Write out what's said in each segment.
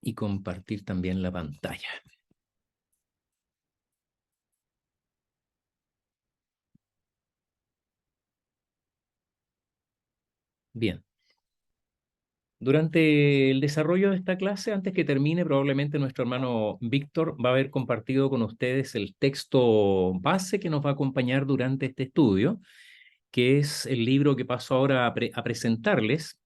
y compartir también la pantalla. Bien. Durante el desarrollo de esta clase, antes que termine, probablemente nuestro hermano Víctor va a haber compartido con ustedes el texto base que nos va a acompañar durante este estudio, que es el libro que paso ahora a presentarles.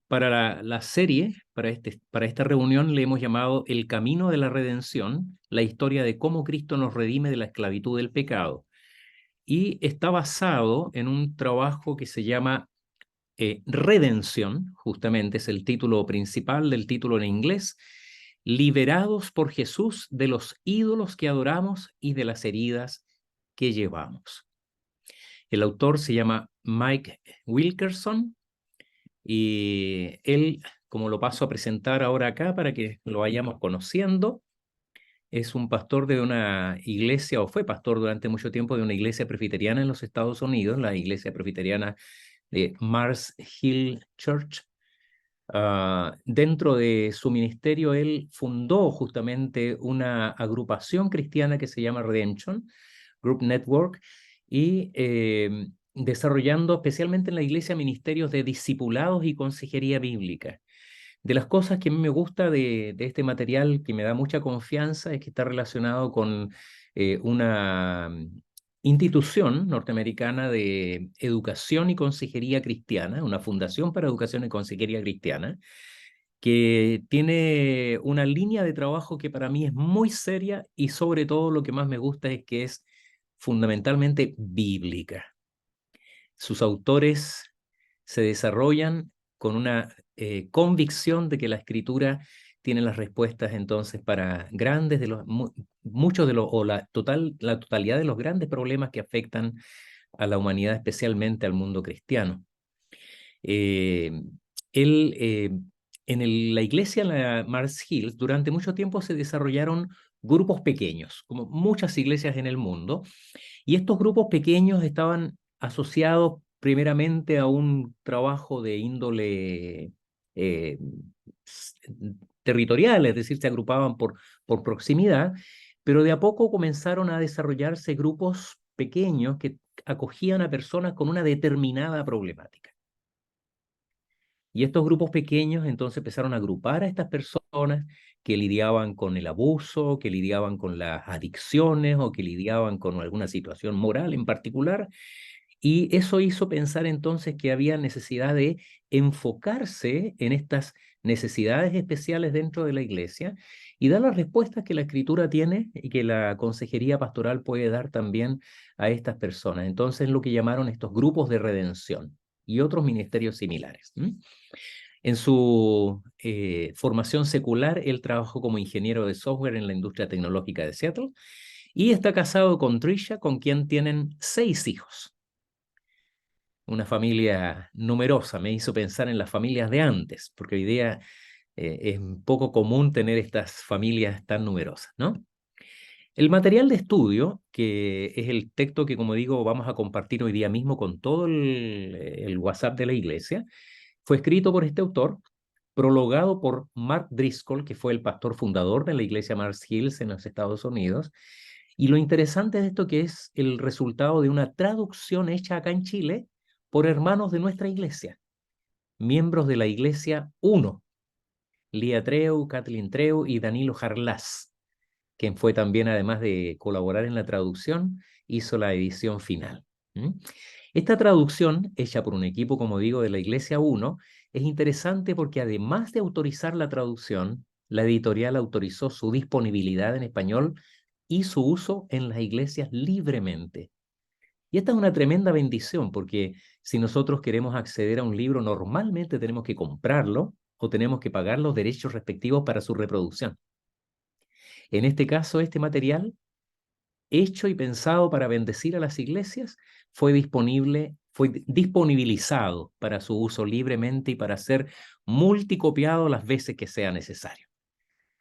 Para la serie, para esta reunión, le hemos llamado El Camino de la Redención, la historia de cómo Cristo nos redime de la esclavitud del pecado. Y está basado en un trabajo que se llama Redención, justamente es el título principal del título en inglés, liberados por Jesús de los ídolos que adoramos y de las heridas que llevamos. El autor se llama Mike Wilkerson y él, como lo paso a presentar ahora acá para que lo vayamos conociendo, es un pastor de una iglesia, o fue pastor durante mucho tiempo de una iglesia presbiteriana en los Estados Unidos, la iglesia presbiteriana de Mars Hill Church. Dentro de su ministerio, él fundó justamente una agrupación cristiana que se llama Redemption Group Network y desarrollando especialmente en la iglesia ministerios de discipulados y consejería bíblica. De las cosas que a mí me gusta de este material, que me da mucha confianza, es que está relacionado con una institución norteamericana de educación y consejería cristiana, una fundación para educación y consejería cristiana, que tiene una línea de trabajo que para mí es muy seria y sobre todo lo que más me gusta es que es fundamentalmente bíblica. Sus autores se desarrollan con una convicción de que la escritura tiene las respuestas entonces para grandes de los, muchos de los, o la totalidad de los grandes problemas que afectan a la humanidad, especialmente al mundo cristiano. Él, la iglesia, en la Mars Hills, durante mucho tiempo se desarrollaron grupos pequeños, como muchas iglesias en el mundo, y estos grupos pequeños estaban asociados primeramente a un trabajo de índole eh, territorial, es decir, se agrupaban por proximidad, pero de a poco comenzaron a desarrollarse grupos pequeños que acogían a personas con una determinada problemática. Y estos grupos pequeños entonces empezaron a agrupar a estas personas que lidiaban con el abuso, que lidiaban con las adicciones o que lidiaban con alguna situación moral en particular. Y eso hizo pensar entonces que había necesidad de enfocarse en estas necesidades especiales dentro de la iglesia y dar las respuestas que la escritura tiene y que la consejería pastoral puede dar también a estas personas. Entonces lo que llamaron estos grupos de redención y otros ministerios similares. En su formación secular, él trabajó como ingeniero de software en la industria tecnológica de Seattle y está casado con Trisha, con quien tienen 6 hijos. Una familia numerosa, me hizo pensar en las familias de antes, porque hoy día es poco común tener estas familias tan numerosas, ¿no? El material de estudio, que es el texto que, como digo, vamos a compartir hoy día mismo con todo el WhatsApp de la iglesia, fue escrito por este autor, prologado por Mark Driscoll, que fue el pastor fundador de la iglesia Mars Hills en los Estados Unidos. Y lo interesante de esto que es el resultado de una traducción hecha acá en Chile por hermanos de nuestra iglesia, miembros de la iglesia 1, Lía Treu, Kathleen Treu y Danilo Jarlás, quien fue también, además de colaborar en la traducción, hizo la edición final. Esta traducción, hecha por un equipo, como digo, de la Iglesia 1, es interesante porque además de autorizar la traducción, la editorial autorizó su disponibilidad en español y su uso en las iglesias libremente. Y esta es una tremenda bendición porque si nosotros queremos acceder a un libro, normalmente tenemos que comprarlo o tenemos que pagar los derechos respectivos para su reproducción. En este caso, este material, hecho y pensado para bendecir a las iglesias, fue disponibilizado para su uso libremente y para ser multicopiado las veces que sea necesario.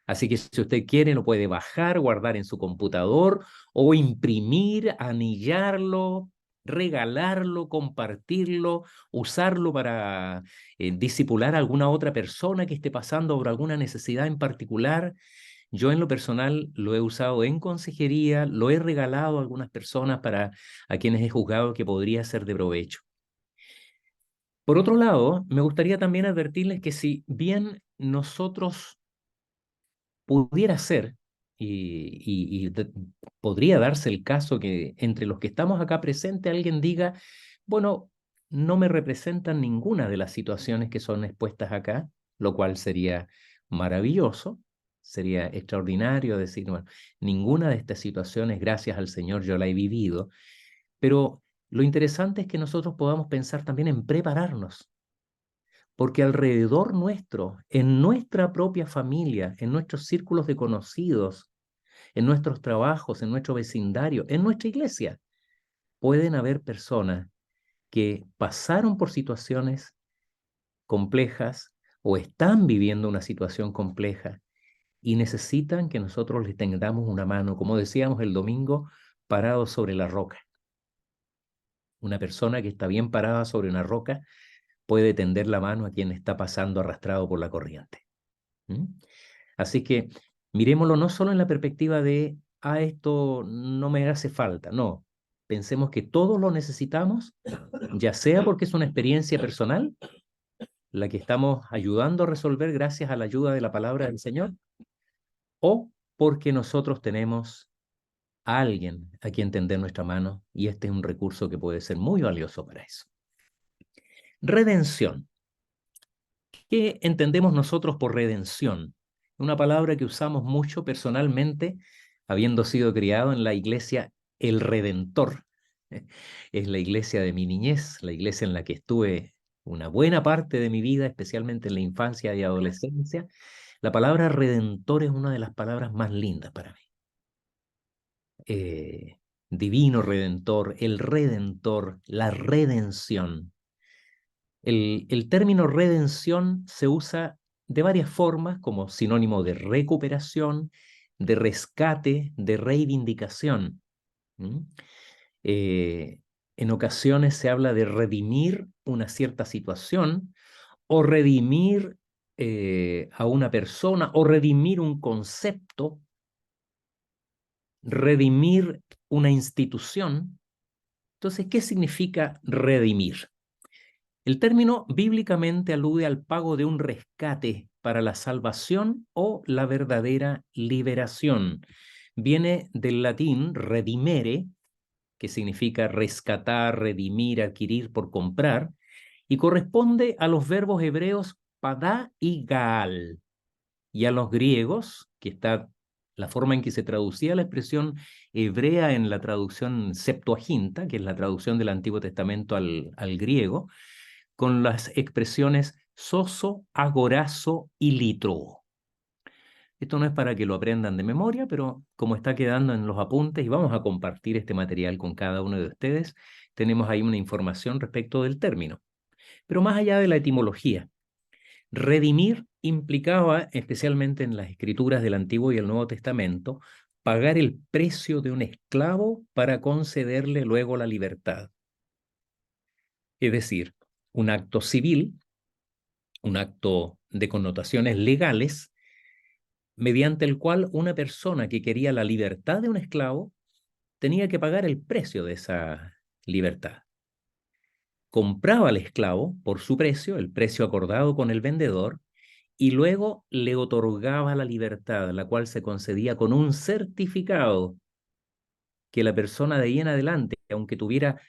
Así que si usted quiere, lo puede bajar, guardar en su computador o imprimir, anillarlo, regalarlo, compartirlo, usarlo para discipular a alguna otra persona que esté pasando por alguna necesidad en particular. Yo en lo personal lo he usado en consejería, lo he regalado a algunas personas para a quienes he juzgado que podría ser de provecho. Por otro lado, me gustaría también advertirles que si bien nosotros pudiera ser, podría darse el caso que entre los que estamos acá presentes alguien diga, bueno, no me representan ninguna de las situaciones que son expuestas acá, lo cual sería maravilloso, sería extraordinario decir, bueno, ninguna de estas situaciones, gracias al Señor, yo la he vivido, pero lo interesante es que nosotros podamos pensar también en prepararnos, porque alrededor nuestro, en nuestra propia familia, en nuestros círculos de conocidos, en nuestros trabajos, en nuestro vecindario, en nuestra iglesia, pueden haber personas que pasaron por situaciones complejas o están viviendo una situación compleja y necesitan que nosotros les tengamos una mano, como decíamos el domingo, parado sobre la roca. Una persona que está bien parada sobre una roca puede tender la mano a quien está pasando arrastrado por la corriente. ¿Mm? Así que miremoslo no solo en la perspectiva de, esto no me hace falta, no. Pensemos que todos lo necesitamos, ya sea porque es una experiencia personal, la que estamos ayudando a resolver gracias a la ayuda de la palabra del Señor, o porque nosotros tenemos a alguien a quien tender nuestra mano, y este es un recurso que puede ser muy valioso para eso. Redención. ¿Qué entendemos nosotros por redención? Una palabra que usamos mucho personalmente, habiendo sido criado en la iglesia El Redentor. Es la iglesia de mi niñez, la iglesia en la que estuve una buena parte de mi vida, especialmente en la infancia y adolescencia. La palabra redentor es una de las palabras más lindas para mí. Divino Redentor, el Redentor, la redención. El término redención se usa de varias formas como sinónimo de recuperación, de rescate, de reivindicación. ¿Mm? Eh, en ocasiones se habla de redimir una cierta situación o redimir a una persona o redimir un concepto, redimir una institución. Entonces, ¿qué significa redimir? El término bíblicamente alude al pago de un rescate para la salvación o la verdadera liberación. Viene del latín redimere, que significa rescatar, redimir, adquirir por comprar, y corresponde a los verbos hebreos padá y gaal, y a los griegos, que está la forma en que se traducía la expresión hebrea en la traducción Septuaginta, que es la traducción del Antiguo Testamento al griego, con las expresiones soso, agorazo y litro. Esto no es para que lo aprendan de memoria, pero como está quedando en los apuntes y vamos a compartir este material con cada uno de ustedes, tenemos ahí una información respecto del término. Pero más allá de la etimología, redimir implicaba, especialmente en las escrituras del Antiguo y el Nuevo Testamento, pagar el precio de un esclavo para concederle luego la libertad. Es decir, un acto civil, un acto de connotaciones legales, mediante el cual una persona que quería la libertad de un esclavo tenía que pagar el precio de esa libertad. Compraba al esclavo por su precio, el precio acordado con el vendedor, y luego le otorgaba la libertad, la cual se concedía con un certificado que la persona de ahí en adelante, aunque tuviera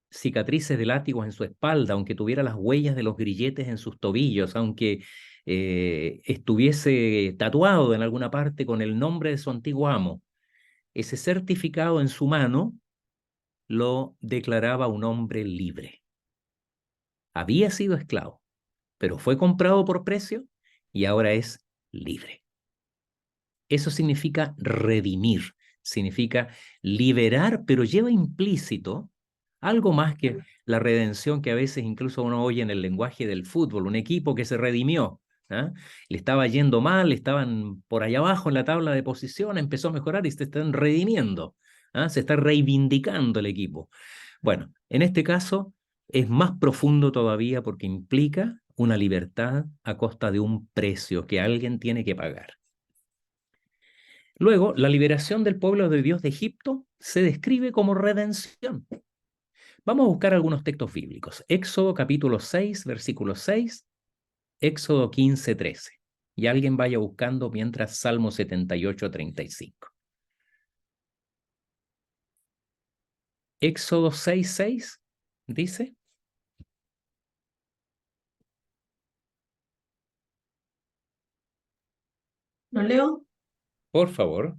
cicatrices de látigos en su espalda, aunque tuviera las huellas de los grilletes en sus tobillos, aunque estuviese tatuado en alguna parte con el nombre de su antiguo amo, ese certificado en su mano lo declaraba un hombre libre. Había sido esclavo, pero fue comprado por precio y ahora es libre. Eso significa redimir, significa liberar, pero lleva implícito algo más que la redención que a veces incluso uno oye en el lenguaje del fútbol, un equipo que se redimió. ¿Ah? Le estaba yendo mal, estaban por allá abajo en la tabla de posición, empezó a mejorar y se están redimiendo. ¿Ah? Se está reivindicando el equipo. Bueno, en este caso es más profundo todavía porque implica una libertad a costa de un precio que alguien tiene que pagar. Luego, la liberación del pueblo de Dios de Egipto se describe como redención. Vamos a buscar algunos textos bíblicos. Éxodo capítulo 6, versículo 6, Éxodo 15, 13. Y alguien vaya buscando mientras Salmo 78, 35. Éxodo 6, 6 dice, ¿Lo leo? por favor.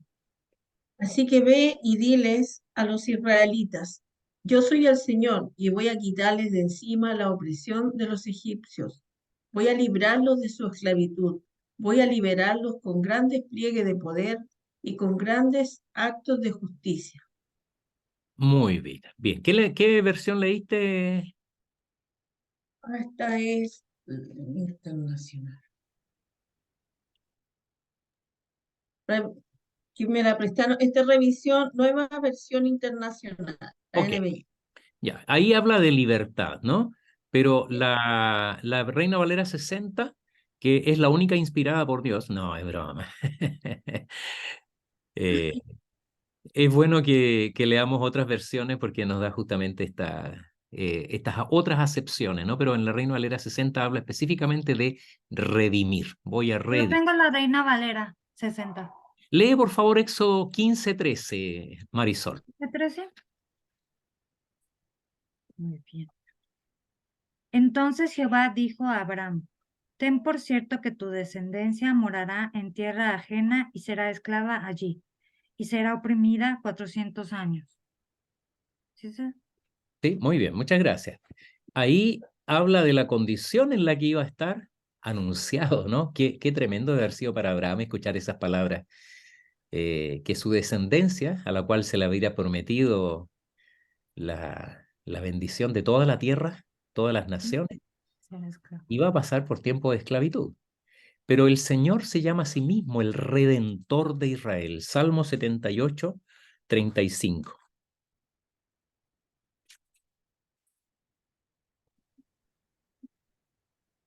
Así que ve y diles a los israelitas, yo soy el Señor y voy a quitarles de encima la opresión de los egipcios. Voy a librarlos de su esclavitud. Voy a liberarlos con gran despliegue de poder y con grandes actos de justicia. Muy bien. Bien. ¿Qué versión leíste? Esta es internacional. Re- Que me la prestaron, esta revisión, nueva versión internacional, la Ok, NBI. ya. Ahí habla de libertad, ¿no? Pero la Reina Valera 60, que es la única inspirada por Dios, no, es broma. Eh, es bueno que leamos otras versiones porque nos da justamente estas otras acepciones, ¿no? Pero en la Reina Valera 60 habla específicamente de redimir. Voy a Yo redimir. tengo la Reina Valera 60. Lee, por favor, Éxodo 15, 13, Marisol. ¿De 13? Muy bien. Entonces Jehová dijo a Abraham, ten por cierto que tu descendencia morará en tierra ajena y será esclava allí, y será oprimida 400 años. ¿Sí, sí? Sí, muy bien, muchas gracias. Ahí habla de la condición en la que iba a estar anunciado, ¿no? Qué tremendo de haber sido para Abraham escuchar esas palabras, que su descendencia, a la cual se le había prometido la bendición de toda la tierra, todas las naciones, Será esclava. iba a pasar por tiempo de esclavitud. Pero el Señor se llama a sí mismo el Redentor de Israel. Salmo 78, 35.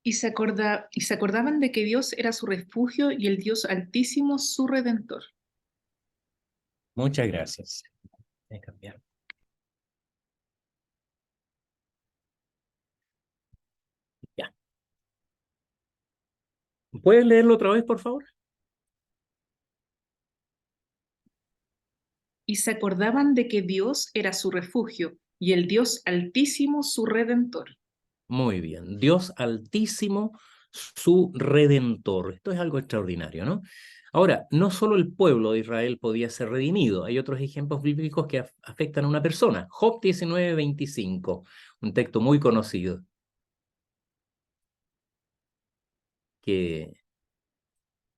Y se acordaban de que Dios era su refugio y el Dios Altísimo su redentor. Muchas gracias. Voy a cambiar. Ya. ¿Puedes leerlo otra vez, por favor? Y se acordaban de que Dios era su refugio y el Dios Altísimo su redentor. Muy bien. Dios Altísimo, su Redentor. Esto es algo extraordinario, ¿no? Ahora, no solo el pueblo de Israel podía ser redimido, hay otros ejemplos bíblicos que afectan a una persona. Job 19, 25, un texto muy conocido que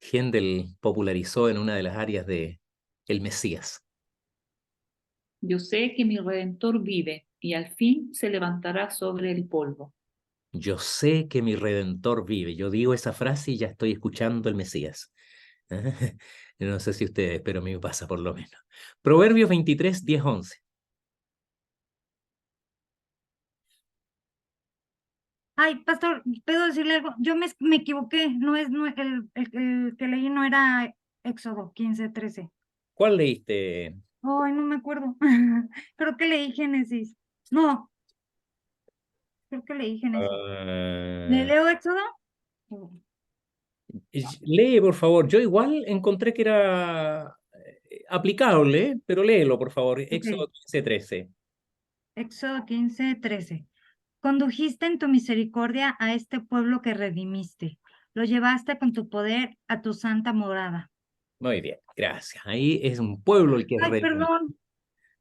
Händel popularizó en una de las áreas de El Mesías. Yo sé que mi Redentor vive y al fin se levantará sobre el polvo. Yo sé que mi Redentor vive. Yo digo esa frase y ya estoy escuchando el Mesías. No sé si ustedes, pero a mí me pasa por lo menos. Proverbios 23, 10, 11. Ay, pastor, ¿puedo decirle algo? Yo me equivoqué, el que leí no era Éxodo 15, 13. ¿Cuál leíste? Ay, no me acuerdo. Creo que leí Génesis. No, creo que leí Génesis. ¿Le Ah, leo Éxodo? lee, por favor. Yo igual encontré que era aplicable, pero léelo, por favor. Ok, Éxodo 15, 13. Éxodo 15, 13. Condujiste en tu misericordia a este pueblo que redimiste. Lo llevaste con tu poder a tu santa morada. Muy bien, gracias. Ahí es un pueblo el que es Ay, redimido. perdón.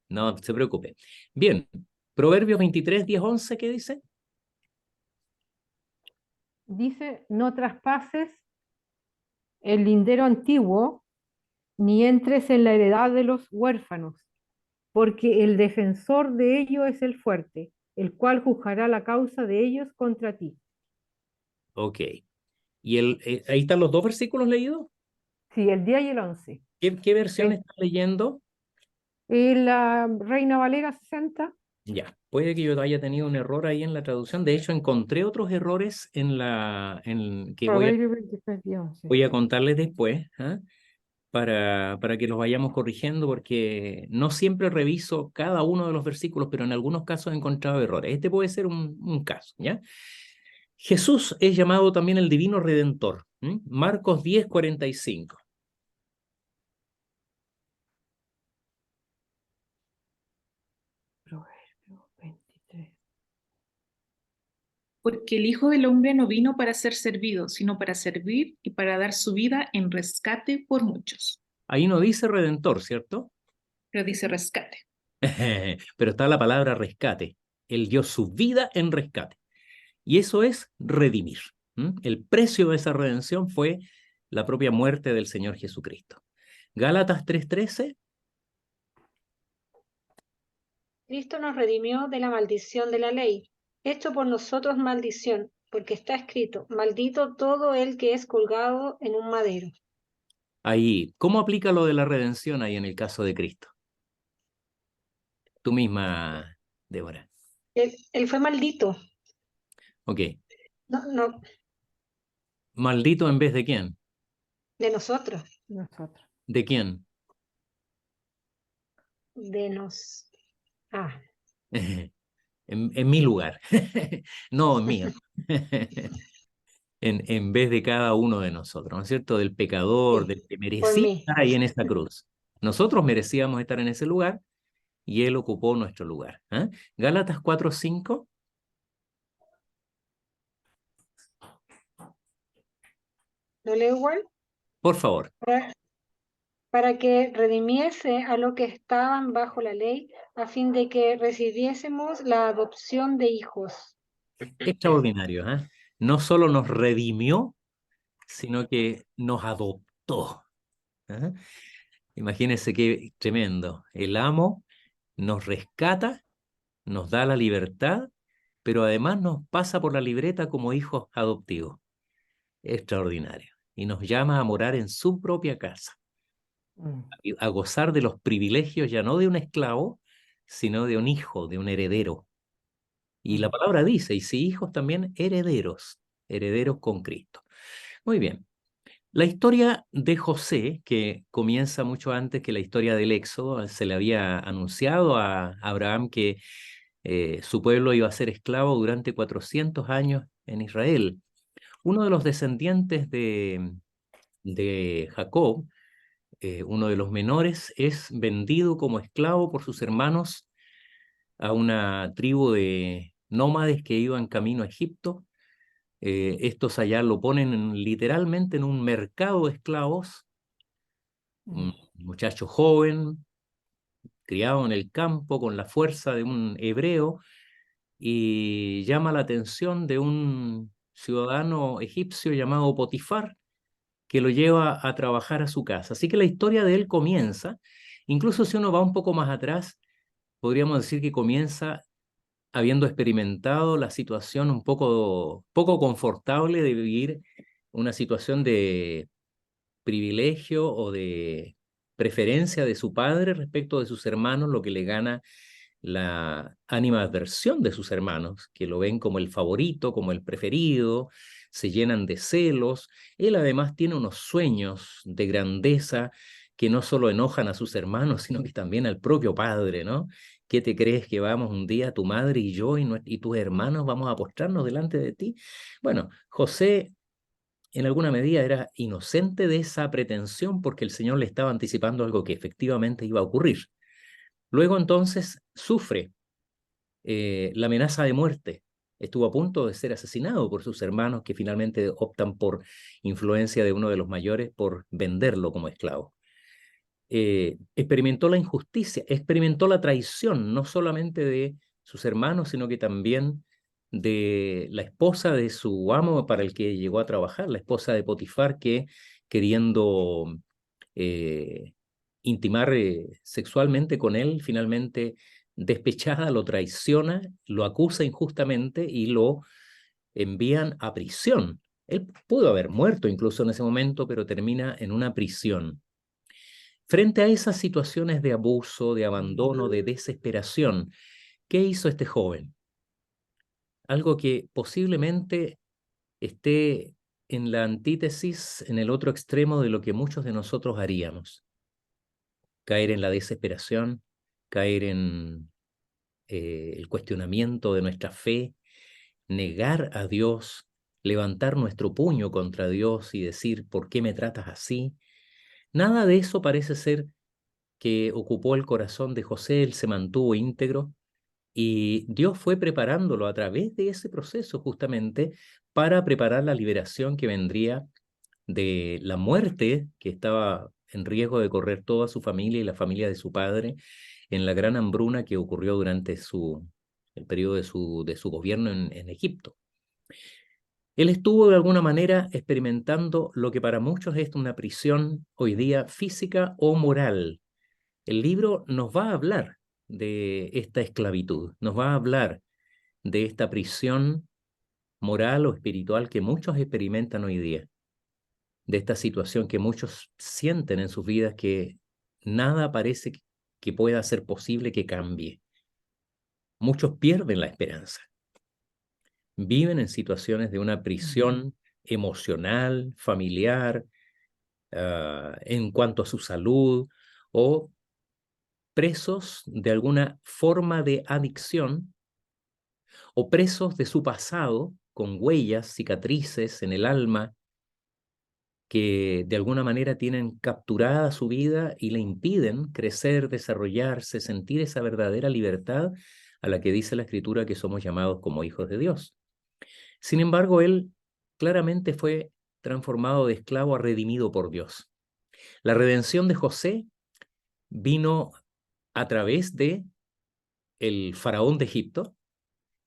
No se preocupe. Bien, Proverbios 23, 10, 11, ¿qué dice? Dice, no traspases el lindero antiguo, ni entres en la heredad de los huérfanos, porque el defensor de ellos es el fuerte, el cual juzgará la causa de ellos contra ti. Ok. ¿Y ahí están los dos versículos leídos? Sí, el 10 y el 11. ¿Qué versión Ve- estás leyendo? Y la Reina Valera 60. Ya, Puede que yo haya tenido un error ahí en la traducción. De hecho, encontré otros errores que Proverbio 23, 11. voy a contarles después, ¿ah? Para que los vayamos corrigiendo, porque no siempre reviso cada uno de los versículos, pero en algunos casos he encontrado errores. Este puede ser un caso, ¿ya? Jesús es llamado también el Divino Redentor. Marcos 10, 45. Proverbio 23. Porque el Hijo del Hombre no vino para ser servido, sino para servir y para dar su vida en rescate por muchos. Ahí no dice Redentor, ¿cierto? Pero dice rescate. Pero está la palabra rescate. Él dio su vida en rescate. Y eso es redimir. El precio de esa redención fue la propia muerte del Señor Jesucristo. Gálatas 3:13. Cristo nos redimió de la maldición de la ley, hecho por nosotros maldición, porque está escrito, maldito todo el que es colgado en un madero. Ahí, ¿cómo aplica lo de la redención ahí en el caso de Cristo? Tú misma, Débora. Él fue maldito. Ok. No, ¿Maldito en vez de quién? de nosotros. Nosotros. ¿De quién? En mi lugar. No, en mío. En vez de cada uno de nosotros, ¿no es cierto? Del pecador, Sí, del que por merecía mí. estar ahí en esa cruz. Nosotros merecíamos estar en ese lugar y Él ocupó nuestro lugar. Gálatas 4:5. ¿Lo leo igual? Por favor. Para que redimiese a los que estaban bajo la ley, a fin de que recibiésemos la adopción de hijos. Extraordinario. No solo nos redimió, sino que nos adoptó. Imagínense qué tremendo. El amo nos rescata, nos da la libertad, pero además nos pasa por la libreta como hijos adoptivos. Extraordinario. Y nos llama a morar en su propia casa, a gozar de los privilegios ya no de un esclavo, sino de un hijo, de un heredero. Y la palabra dice, y si hijos también herederos, herederos con Cristo. Muy bien. La historia de José, que comienza mucho antes que la historia del Éxodo, se le había anunciado a Abraham que su pueblo iba a ser esclavo durante 400 años en Israel. Uno de los descendientes de Jacob, uno de los menores, es vendido como esclavo por sus hermanos a una tribu de nómades que iban camino a Egipto. Estos allá lo ponen literalmente en un mercado de esclavos, un muchacho joven, criado en el campo con la fuerza de un hebreo, y llama la atención de un ciudadano egipcio llamado Potifar, que lo lleva a trabajar a su casa. Así que la historia de él comienza, incluso si uno va un poco más atrás, podríamos decir que comienza habiendo experimentado la situación un poco confortable de vivir una situación de privilegio o de preferencia de su padre respecto de sus hermanos, lo que le gana la animadversión de sus hermanos, que lo ven como el favorito, como el preferido, se llenan de celos. Él además tiene unos sueños de grandeza que no solo enojan a sus hermanos, sino que también al propio padre, ¿no? ¿Qué te crees que vamos un día, tu madre y yo y tus hermanos vamos a postrarnos delante de ti? Bueno, José en alguna medida era inocente de esa pretensión porque el Señor le estaba anticipando algo que efectivamente iba a ocurrir. Luego entonces sufre la amenaza de muerte. Estuvo a punto de ser asesinado por sus hermanos que finalmente optan por influencia de uno de los mayores por venderlo como esclavo. Experimentó la injusticia, experimentó la traición, no solamente de sus hermanos, sino que también de la esposa de su amo para el que llegó a trabajar, la esposa de Potifar, que queriendo intimar sexualmente con él, finalmente despechada, lo traiciona, lo acusa injustamente y lo envían a prisión. Él pudo haber muerto incluso en ese momento, pero termina en una prisión. Frente a esas situaciones de abuso, de abandono, de desesperación ¿Qué hizo este joven? Algo que posiblemente esté en la antítesis, en el otro extremo de lo que muchos de nosotros haríamos. Caer en la desesperación, caer en el cuestionamiento de nuestra fe, negar a Dios, levantar nuestro puño contra Dios y decir, ¿por qué me tratas así? Nada de eso parece ser que ocupó el corazón de José. Él se mantuvo íntegro y Dios fue preparándolo a través de ese proceso justamente para preparar la liberación que vendría de la muerte que estaba en riesgo de correr toda su familia y la familia de su padre en la gran hambruna que ocurrió durante el periodo de su gobierno en Egipto. Él estuvo de alguna manera experimentando lo que para muchos es una prisión hoy día física o moral. El libro nos va a hablar de esta esclavitud, nos va a hablar de esta prisión moral o espiritual que muchos experimentan hoy día, de esta situación que muchos sienten en sus vidas que nada parece que pueda ser posible que cambie. Muchos pierden la esperanza. Viven en situaciones de una prisión emocional, familiar, en cuanto a su salud, o presos de alguna forma de adicción, o presos de su pasado, con huellas, cicatrices en el alma, que de alguna manera tienen capturada su vida y le impiden crecer, desarrollarse, sentir esa verdadera libertad a la que dice la Escritura que somos llamados como hijos de Dios. Sin embargo, él claramente fue transformado de esclavo a redimido por Dios. La redención de José vino a través de el faraón de Egipto,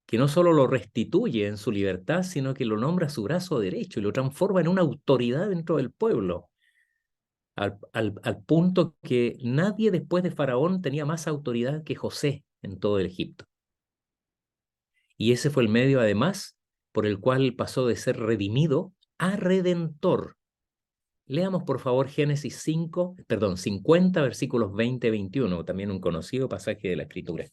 que no solo lo restituye en su libertad, sino que lo nombra su brazo derecho y lo transforma en una autoridad dentro del pueblo, al punto que nadie después de Faraón tenía más autoridad que José en todo el Egipto. Y ese fue el medio, además, por el cual pasó de ser redimido a redentor. Leamos, por favor, Génesis 50, versículos 20 y 21, también un conocido pasaje de la Escritura.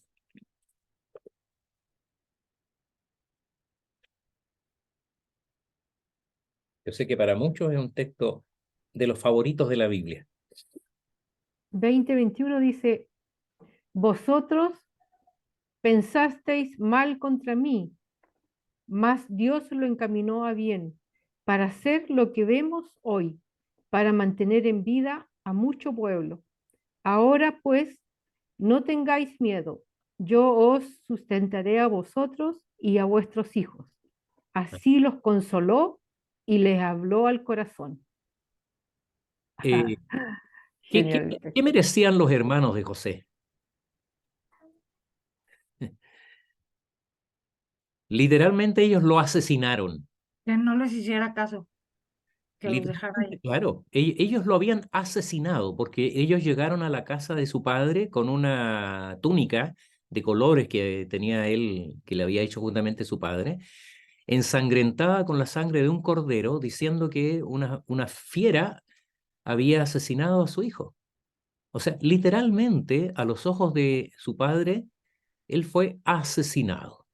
Yo sé que para muchos es un texto de los favoritos de la Biblia. 20:21 dice, vosotros pensasteis mal contra mí, mas Dios lo encaminó a bien, para hacer lo que vemos hoy, para mantener en vida a mucho pueblo. Ahora pues, no tengáis miedo, yo os sustentaré a vosotros y a vuestros hijos. Así los consoló y les habló al corazón. ¿Qué Genial el texto. merecían los hermanos de José? Literalmente ellos lo asesinaron. Que no les hiciera caso, que los dejara ahí. Claro, ellos lo habían asesinado porque ellos llegaron a la casa de su padre con una túnica de colores que tenía él, que le había hecho juntamente su padre, ensangrentada con la sangre de un cordero, diciendo que una fiera había asesinado a su hijo. O sea, literalmente, a los ojos de su padre, él fue asesinado.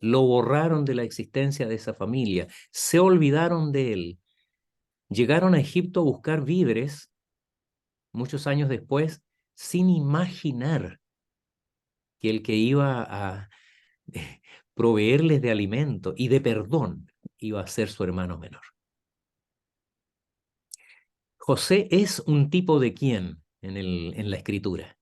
Lo borraron de la existencia de esa familia, se olvidaron de él. Llegaron a Egipto a buscar víveres muchos años después, sin imaginar que el que iba a proveerles de alimento y de perdón iba a ser su hermano menor. José es un tipo de quién en la Escritura.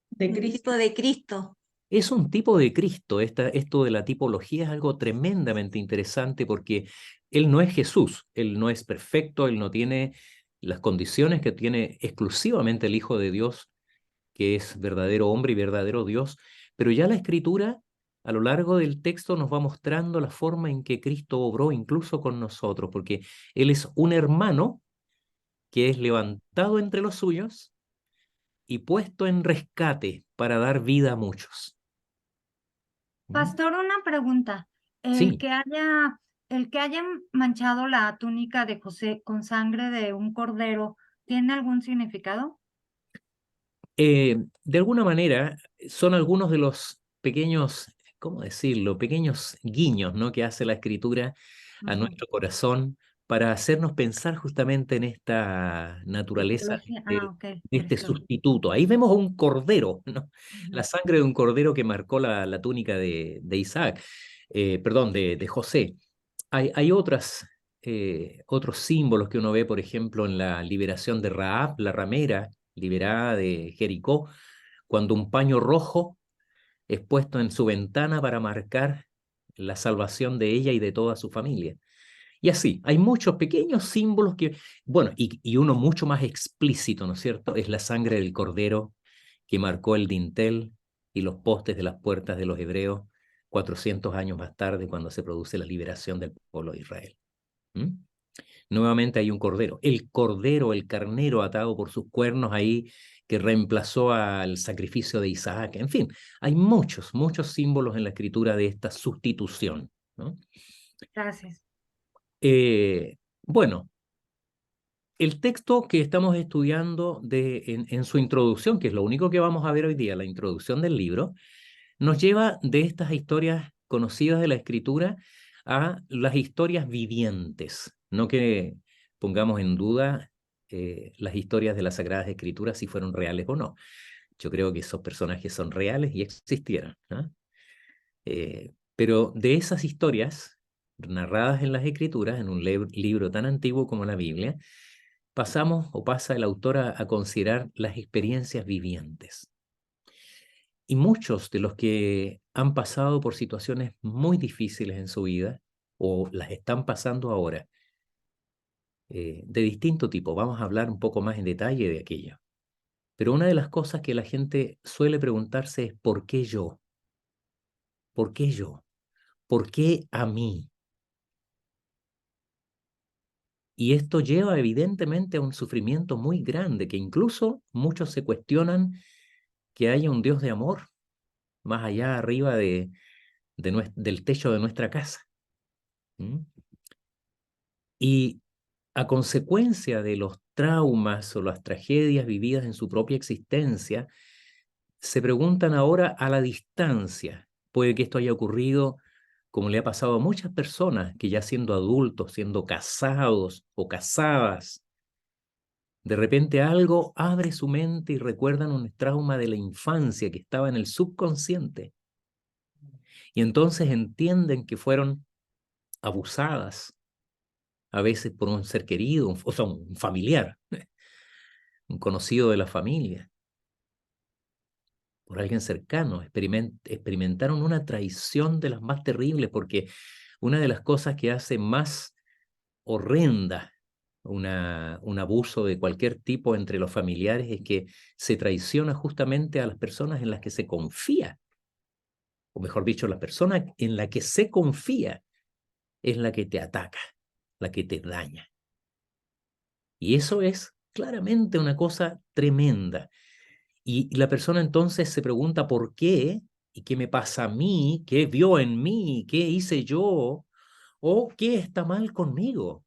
De Un Cristo. tipo de Cristo. Es un tipo de Cristo. Esto de la tipología es algo tremendamente interesante porque Él no es Jesús, Él no es perfecto, Él no tiene las condiciones que tiene exclusivamente el Hijo de Dios, que es verdadero hombre y verdadero Dios, pero ya la Escritura a lo largo del texto nos va mostrando la forma en que Cristo obró incluso con nosotros, porque Él es un hermano que es levantado entre los suyos y puesto en rescate para dar vida a muchos. Pastor, una pregunta. Sí. El que haya manchado la túnica de José con sangre de un cordero, ¿tiene algún significado? De alguna manera, son algunos de los pequeños, ¿cómo decirlo? Pequeños guiños, ¿no?, que hace la Escritura a Ujú. nuestro corazón para hacernos pensar justamente en esta naturaleza Psicología. de Ok, este perfecto. sustituto. Ahí vemos a un cordero, ¿no? La Ujú. sangre de un cordero que marcó la túnica de Isaac, perdón, de José. Hay otros símbolos que uno ve, por ejemplo, en la liberación de Rahab, la ramera, liberada de Jericó, cuando un paño rojo es puesto en su ventana para marcar la salvación de ella y de toda su familia. Y así, hay muchos pequeños símbolos que, bueno, y uno mucho más explícito, ¿no es cierto? Es la sangre del cordero que marcó el dintel y los postes de las puertas de los hebreos 400 años más tarde, cuando se produce la liberación del pueblo de Israel. ¿Mm? Nuevamente hay un cordero, el carnero atado por sus cuernos ahí, que reemplazó al sacrificio de Isaac. En fin, hay muchos símbolos en la Escritura de esta sustitución, ¿no? Gracias. Bueno, el texto que estamos estudiando en su introducción, que es lo único que vamos a ver hoy día, la introducción del libro, nos lleva de estas historias conocidas de la Escritura a las historias vivientes. No que pongamos en duda las historias de las Sagradas Escrituras, si fueron reales o no. Yo creo que esos personajes son reales y existieron, ¿no? Pero de esas historias narradas en las Escrituras, en un libro tan antiguo como la Biblia, pasamos o pasa el autor a considerar las experiencias vivientes. Y muchos de los que han pasado por situaciones muy difíciles en su vida o las están pasando ahora, de distinto tipo, vamos a hablar un poco más en detalle de aquello. Pero una de las cosas que la gente suele preguntarse es: ¿por qué yo? ¿Por qué yo? ¿Por qué a mí? Y esto lleva evidentemente a un sufrimiento muy grande, que incluso muchos se cuestionan que haya un Dios de amor más allá arriba del techo de nuestra casa. ¿Mm? Y a consecuencia de los traumas o las tragedias vividas en su propia existencia, se preguntan ahora a la distancia. Puede que esto haya ocurrido como le ha pasado a muchas personas que, ya siendo adultos, siendo casados o casadas, de repente algo abre su mente y recuerdan un trauma de la infancia que estaba en el subconsciente. Y entonces entienden que fueron abusadas, a veces por un ser querido, o sea, un familiar, un conocido de la familia, por alguien cercano. Experimentaron una traición de las más terribles, porque una de las cosas que hace más horrenda un abuso de cualquier tipo entre los familiares es que se traiciona justamente a las personas en las que se confía, o mejor dicho, la persona en la que se confía es la que te ataca, la que te daña. Y eso es claramente una cosa tremenda. Y la persona entonces se pregunta por qué, y qué me pasa a mí, qué vio en mí, qué hice yo, o qué está mal conmigo.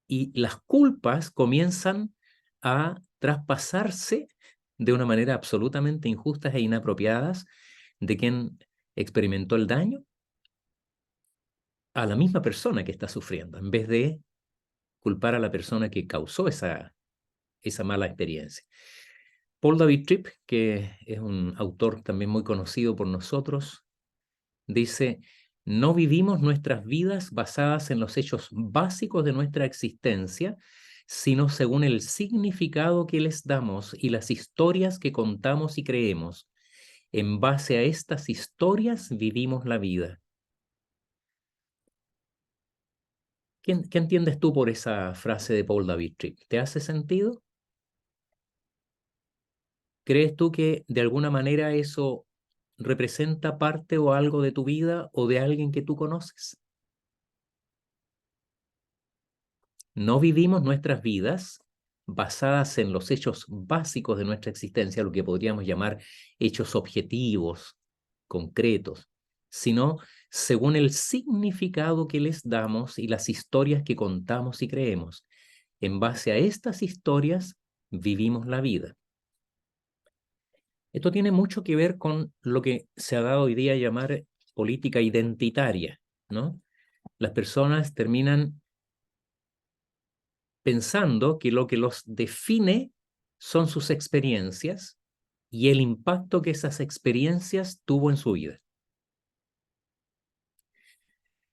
Y las culpas comienzan a traspasarse de una manera absolutamente injustas e inapropiadas de quien experimentó el daño a la misma persona que está sufriendo, en vez de culpar a la persona que causó esa mala experiencia. Paul David Tripp, que es un autor también muy conocido por nosotros, dice: no vivimos nuestras vidas basadas en los hechos básicos de nuestra existencia, sino según el significado que les damos y las historias que contamos y creemos. En base a estas historias vivimos la vida. ¿Qué entiendes tú por esa frase de Paul David Tripp? ¿Te hace sentido? ¿Crees tú que de alguna manera eso representa parte o algo de tu vida o de alguien que tú conoces? No vivimos nuestras vidas basadas en los hechos básicos de nuestra existencia, lo que podríamos llamar hechos objetivos, concretos, sino según el significado que les damos y las historias que contamos y creemos. En base a estas historias vivimos la vida. Esto tiene mucho que ver con lo que se ha dado hoy día a llamar política identitaria, ¿no? Las personas terminan pensando que lo que los define son sus experiencias y el impacto que esas experiencias tuvo en su vida.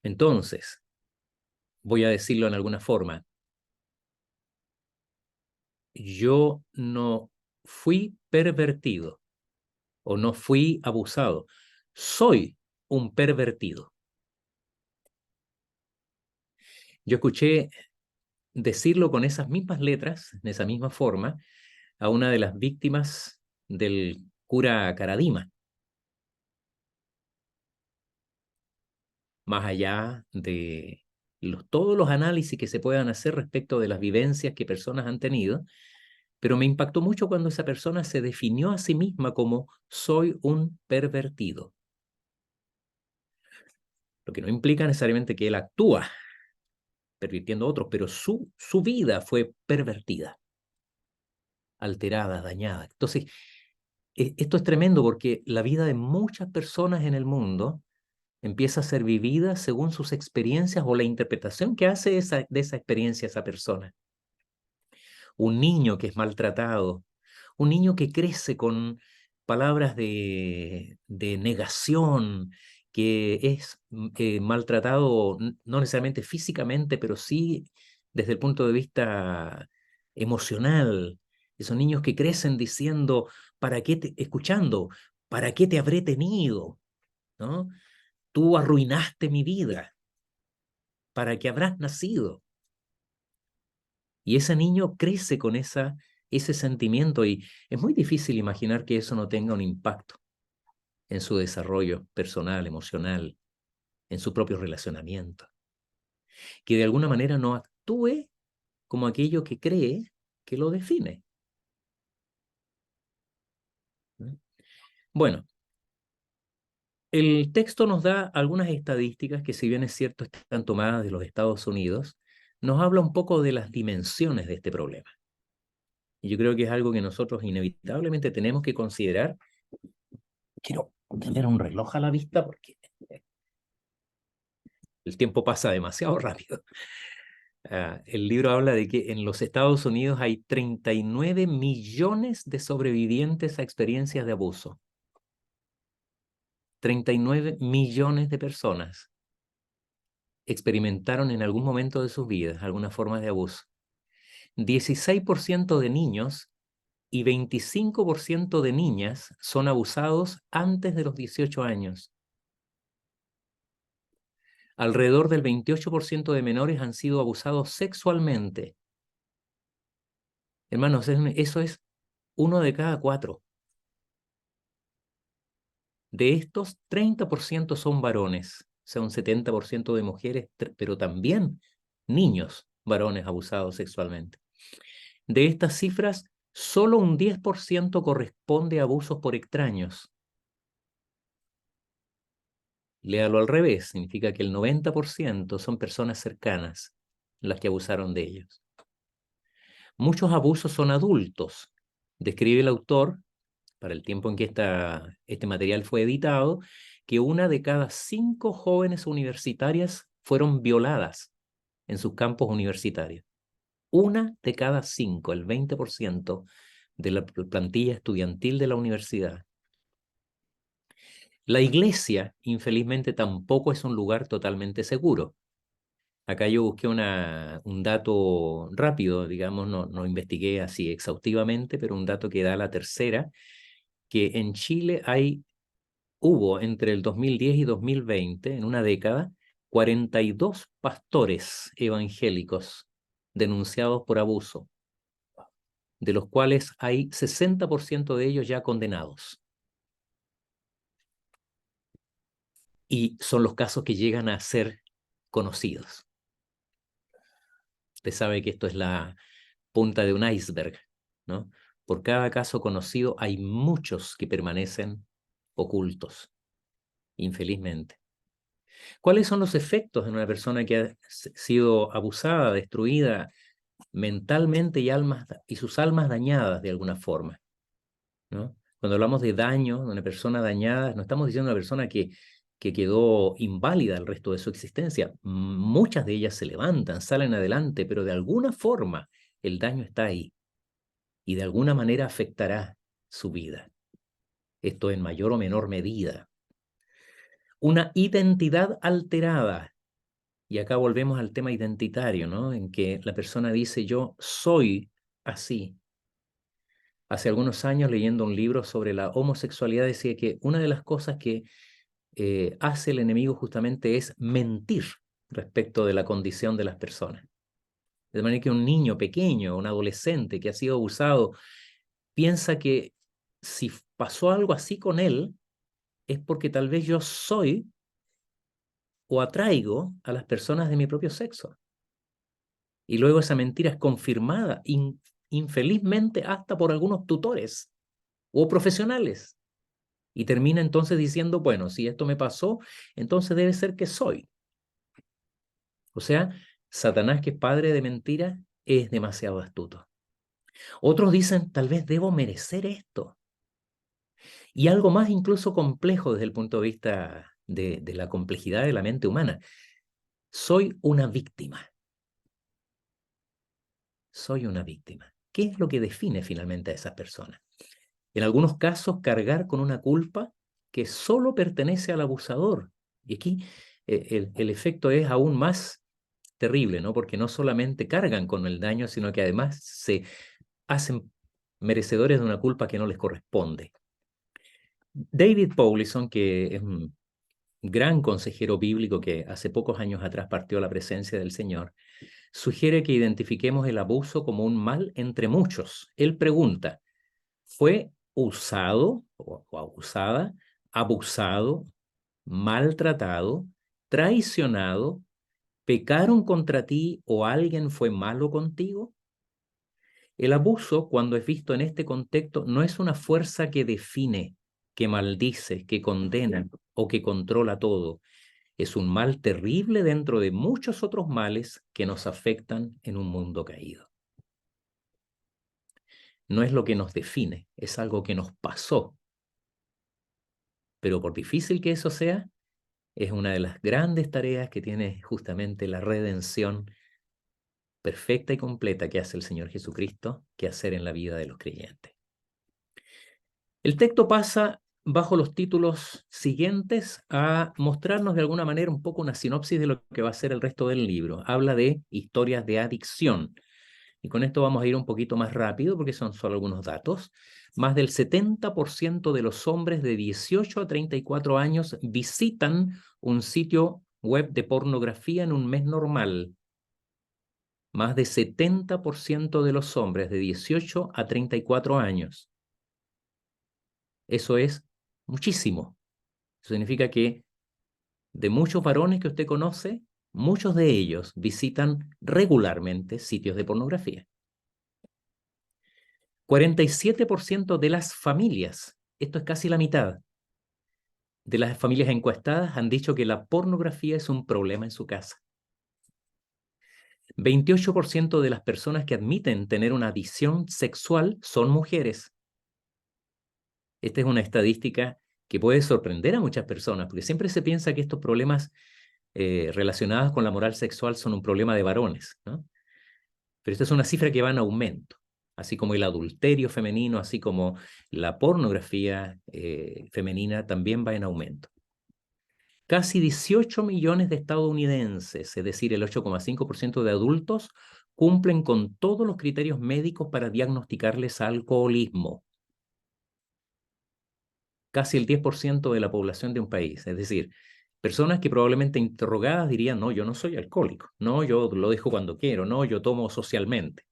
Entonces, voy a decirlo en alguna forma, yo no fui pervertido o no fui abusado, soy un pervertido. Yo escuché decirlo con esas mismas letras, en esa misma forma, a una de las víctimas del cura Karadima. Más allá de todos los análisis que se puedan hacer respecto de las vivencias que personas han tenido, pero me impactó mucho cuando esa persona se definió a sí misma como soy un pervertido. Lo que no implica necesariamente que él actúa pervirtiendo a otros, pero su vida fue pervertida, alterada, dañada. Entonces, esto es tremendo porque la vida de muchas personas en el mundo empieza a ser vivida según sus experiencias o la interpretación que hace de esa experiencia esa persona. Un niño que es maltratado, un niño que crece con palabras de negación, que es maltratado no necesariamente físicamente, pero sí desde el punto de vista emocional. Esos niños que crecen diciendo, escuchando, ¿para qué te habré tenido? ¿No? Tú arruinaste mi vida. ¿Para qué habrás nacido? Y ese niño crece con ese sentimiento y es muy difícil imaginar que eso no tenga un impacto en su desarrollo personal, emocional, en su propio relacionamiento. Que de alguna manera no actúe como aquello que cree que lo define. Bueno, el texto nos da algunas estadísticas que, si bien es cierto están tomadas de los Estados Unidos, nos habla un poco de las dimensiones de este problema. Y yo creo que es algo que nosotros inevitablemente tenemos que considerar. Quiero tener un reloj a la vista porque el tiempo pasa demasiado rápido. El libro habla de que en los Estados Unidos hay 39 millones de sobrevivientes a experiencias de abuso. 39 millones de personas experimentaron en algún momento de sus vidas alguna forma de abuso. 16% de niños y 25% de niñas son abusados antes de los 18 años. Alrededor del 28% de menores han sido abusados sexualmente. Hermanos, eso es 1 de cada 4. De estos, 30% son varones, o sea, un 70% de mujeres, pero también niños varones abusados sexualmente. De estas cifras, solo un 10% corresponde a abusos por extraños. Léalo al revés, significa que el 90% son personas cercanas las que abusaron de ellos. Muchos abusos son adultos. Describe el autor, para el tiempo en que este material fue editado, que 1 de cada 5 jóvenes universitarias fueron violadas en sus campos universitarios. 1 de cada 5, el 20% de la plantilla estudiantil de la universidad. La iglesia, infelizmente, tampoco es un lugar totalmente seguro. Acá yo busqué un dato rápido, digamos, no investigué así exhaustivamente, pero un dato que da la Tercera, que en Chile hubo entre el 2010 y 2020, en una década, 42 pastores evangélicos denunciados por abuso, de los cuales hay 60% de ellos ya condenados. Y son los casos que llegan a ser conocidos. Usted sabe que esto es la punta de un iceberg, ¿no? Por cada caso conocido hay muchos que permanecen ocultos, infelizmente. ¿Cuáles son los efectos de una persona que ha sido abusada, destruida mentalmente y sus almas dañadas de alguna forma, ¿no? Cuando hablamos de daño, de una persona dañada, no estamos diciendo una persona que quedó inválida el resto de su existencia. Muchas de ellas se levantan, salen adelante, pero de alguna forma el daño está ahí y de alguna manera afectará su vida. Esto en mayor o menor medida. Una identidad alterada. Y acá volvemos al tema identitario, ¿no? En que la persona dice, yo soy así. Hace algunos años, leyendo un libro sobre la homosexualidad, decía que una de las cosas que hace el enemigo justamente es mentir respecto de la condición de las personas. De manera que un niño pequeño, un adolescente que ha sido abusado, piensa que si pasó algo así con él, es porque tal vez yo soy o atraigo a las personas de mi propio sexo. Y luego esa mentira es confirmada, infelizmente, hasta por algunos tutores o profesionales. Y termina entonces diciendo, bueno, si esto me pasó, entonces debe ser que soy. O sea, Satanás, que es padre de mentira, es demasiado astuto. Otros dicen, tal vez debo merecer esto. Y algo más incluso complejo desde el punto de vista de la complejidad de la mente humana. Soy una víctima. Soy una víctima. ¿Qué es lo que define finalmente a esas personas? En algunos casos, cargar con una culpa que solo pertenece al abusador. Y aquí el efecto es aún más terrible, ¿no? Porque no solamente cargan con el daño, sino que además se hacen merecedores de una culpa que no les corresponde. David Powlison, que es un gran consejero bíblico que hace pocos años atrás partió a la presencia del Señor, sugiere que identifiquemos el abuso como un mal entre muchos. Él pregunta, ¿fue usado o abusada, abusado, maltratado, traicionado, pecaron contra ti o alguien fue malo contigo? El abuso, cuando es visto en este contexto, no es una fuerza que define, que maldice, que condena o que controla todo. Es un mal terrible dentro de muchos otros males que nos afectan en un mundo caído. No es lo que nos define, es algo que nos pasó. Pero por difícil que eso sea, es una de las grandes tareas que tiene justamente la redención perfecta y completa que hace el Señor Jesucristo, que hacer en la vida de los creyentes. El texto pasa bajo los títulos siguientes a mostrarnos de alguna manera un poco una sinopsis de lo que va a ser el resto del libro. Habla de historias de adicción. Y con esto vamos a ir un poquito más rápido porque son solo algunos datos. Más del 70% de los hombres de 18 a 34 años visitan un sitio web de pornografía en un mes normal. Más de 70% de los hombres de 18 a 34 años. Eso es muchísimo. Eso significa que de muchos varones que usted conoce, muchos de ellos visitan regularmente sitios de pornografía. 47% de las familias, esto es casi la mitad, de las familias encuestadas han dicho que la pornografía es un problema en su casa. 28% de las personas que admiten tener una adicción sexual son mujeres. Esta es una estadística que puede sorprender a muchas personas, porque siempre se piensa que estos problemas relacionados con la moral sexual son un problema de varones, ¿no? Pero esta es una cifra que va en aumento, así como el adulterio femenino, así como la pornografía femenina también va en aumento. Casi 18 millones de estadounidenses, es decir, el 8,5% de adultos, cumplen con todos los criterios médicos para diagnosticarles alcoholismo. Casi el 10% de la población de un país, es decir, personas que probablemente interrogadas dirían, no, yo no soy alcohólico, no, yo lo dejo cuando quiero, no, yo tomo socialmente,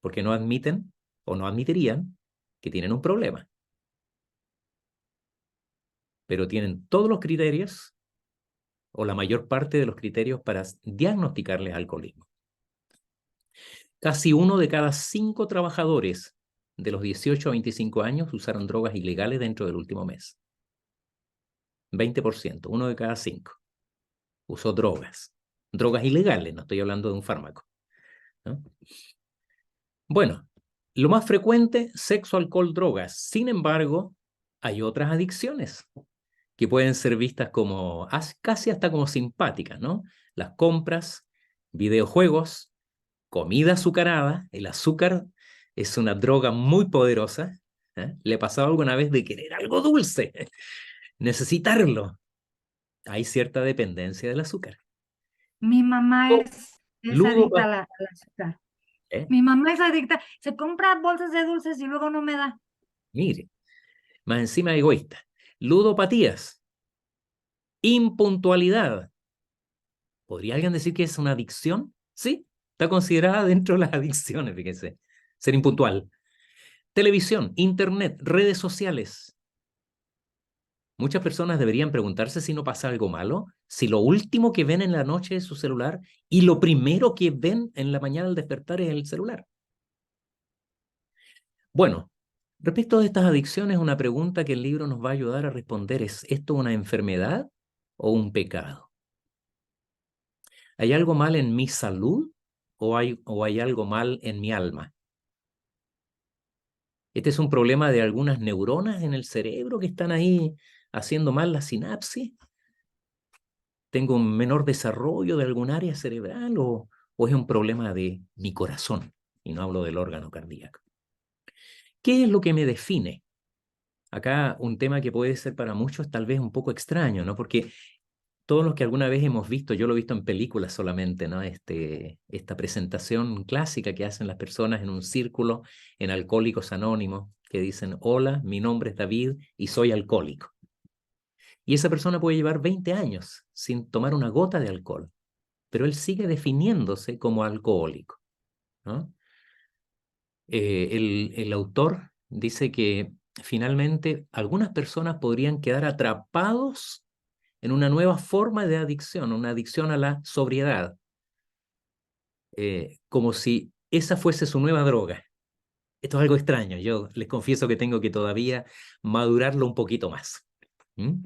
porque no admiten o no admitirían que tienen un problema. Pero tienen todos los criterios, o la mayor parte de los criterios para diagnosticarles alcoholismo. Casi 1 de cada 5 trabajadores de los 18 a 25 años usaron drogas ilegales dentro del último mes. 20%, 1 de cada 5 usó drogas. Drogas ilegales, no estoy hablando de un fármaco, ¿no? Bueno, Lo más frecuente, sexo, alcohol, drogas. Sin embargo, hay otras adicciones que pueden ser vistas como casi hasta como simpáticas, ¿no? Las compras, videojuegos, comida azucarada. El azúcar es una droga muy poderosa. ¿Le pasaba alguna vez de querer algo dulce? Necesitarlo. Hay cierta dependencia del azúcar. Mi mamá Oh, es adicta ludo, al azúcar. ¿eh? Mi mamá es adicta. Se compra bolsas de dulces y luego no me da. Mire, más encima egoísta. Ludopatías, impuntualidad. ¿Podría alguien decir que es una adicción? Sí, está considerada dentro de las adicciones, fíjense. Ser impuntual. Televisión, internet, redes sociales. Muchas personas deberían preguntarse si no pasa algo malo, si lo último que ven en la noche es su celular y lo primero que ven en la mañana al despertar es el celular. Bueno, respecto de estas adicciones, una pregunta que el libro nos va a ayudar a responder es: ¿esto una enfermedad o un pecado? ¿Hay algo mal en mi salud o hay algo mal en mi alma? Este es un problema de algunas neuronas en el cerebro que están ahí haciendo mal la sinapsis. ¿Tengo un menor desarrollo de algún área cerebral o es un problema de mi corazón? Y no hablo del órgano cardíaco. ¿Qué es lo que me define? Acá un tema que puede ser para muchos tal vez un poco extraño, ¿no? Porque todos los que alguna vez hemos visto, yo lo he visto en películas solamente, ¿no? Esta presentación clásica que hacen las personas en un círculo en Alcohólicos Anónimos, que dicen: hola, mi nombre es David y soy alcohólico. Y esa persona puede llevar 20 años sin tomar una gota de alcohol, pero él sigue definiéndose como alcohólico, ¿no? El autor dice que finalmente algunas personas podrían quedar atrapados en una nueva forma de adicción, una adicción a la sobriedad, como si esa fuese su nueva droga. Esto es algo extraño, yo les confieso que tengo que todavía madurarlo un poquito más. ¿Mm?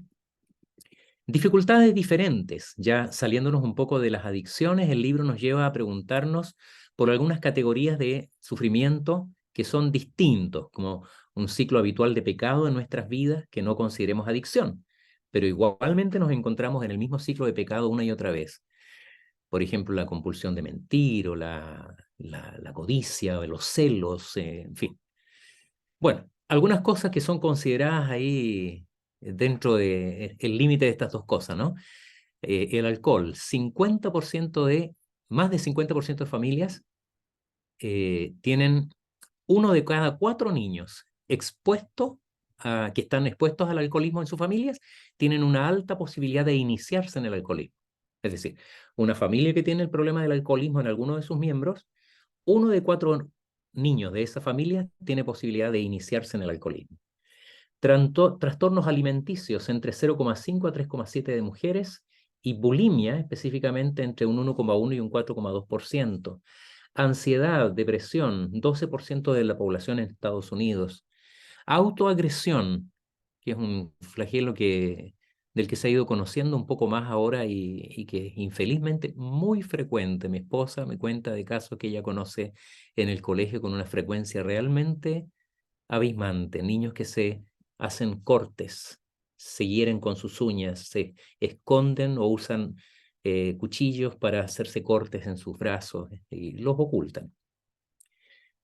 Dificultades diferentes, ya saliéndonos un poco de las adicciones, el libro nos lleva a preguntarnos por algunas categorías de sufrimiento que son distintos, como un ciclo habitual de pecado en nuestras vidas que no consideremos adicción, pero igualmente nos encontramos en el mismo ciclo de pecado una y otra vez. Por ejemplo, la compulsión de mentir o la codicia o los celos, en fin. Bueno, algunas cosas que son consideradas ahí dentro del límite de estas dos cosas, ¿no? El alcohol, más de 50% de familias tienen uno de cada 4 niños que están expuestos al alcoholismo en sus familias, tienen una alta posibilidad de iniciarse en el alcoholismo. Es decir, una familia que tiene el problema del alcoholismo en alguno de sus miembros, uno de 4 niños de esa familia tiene posibilidad de iniciarse en el alcoholismo. Trastornos alimenticios entre 0,5 a 3,7 de mujeres y bulimia específicamente entre un 1,1 y un 4,2%. Ansiedad, depresión, 12% de la población en Estados Unidos. Autoagresión, que es un flagelo del que se ha ido conociendo un poco más ahora y que es infelizmente muy frecuente. Mi esposa me cuenta de casos que ella conoce en el colegio con una frecuencia realmente abismante. Niños que se hacen cortes, se hieren con sus uñas, se esconden o usan cuchillos para hacerse cortes en sus brazos y los ocultan.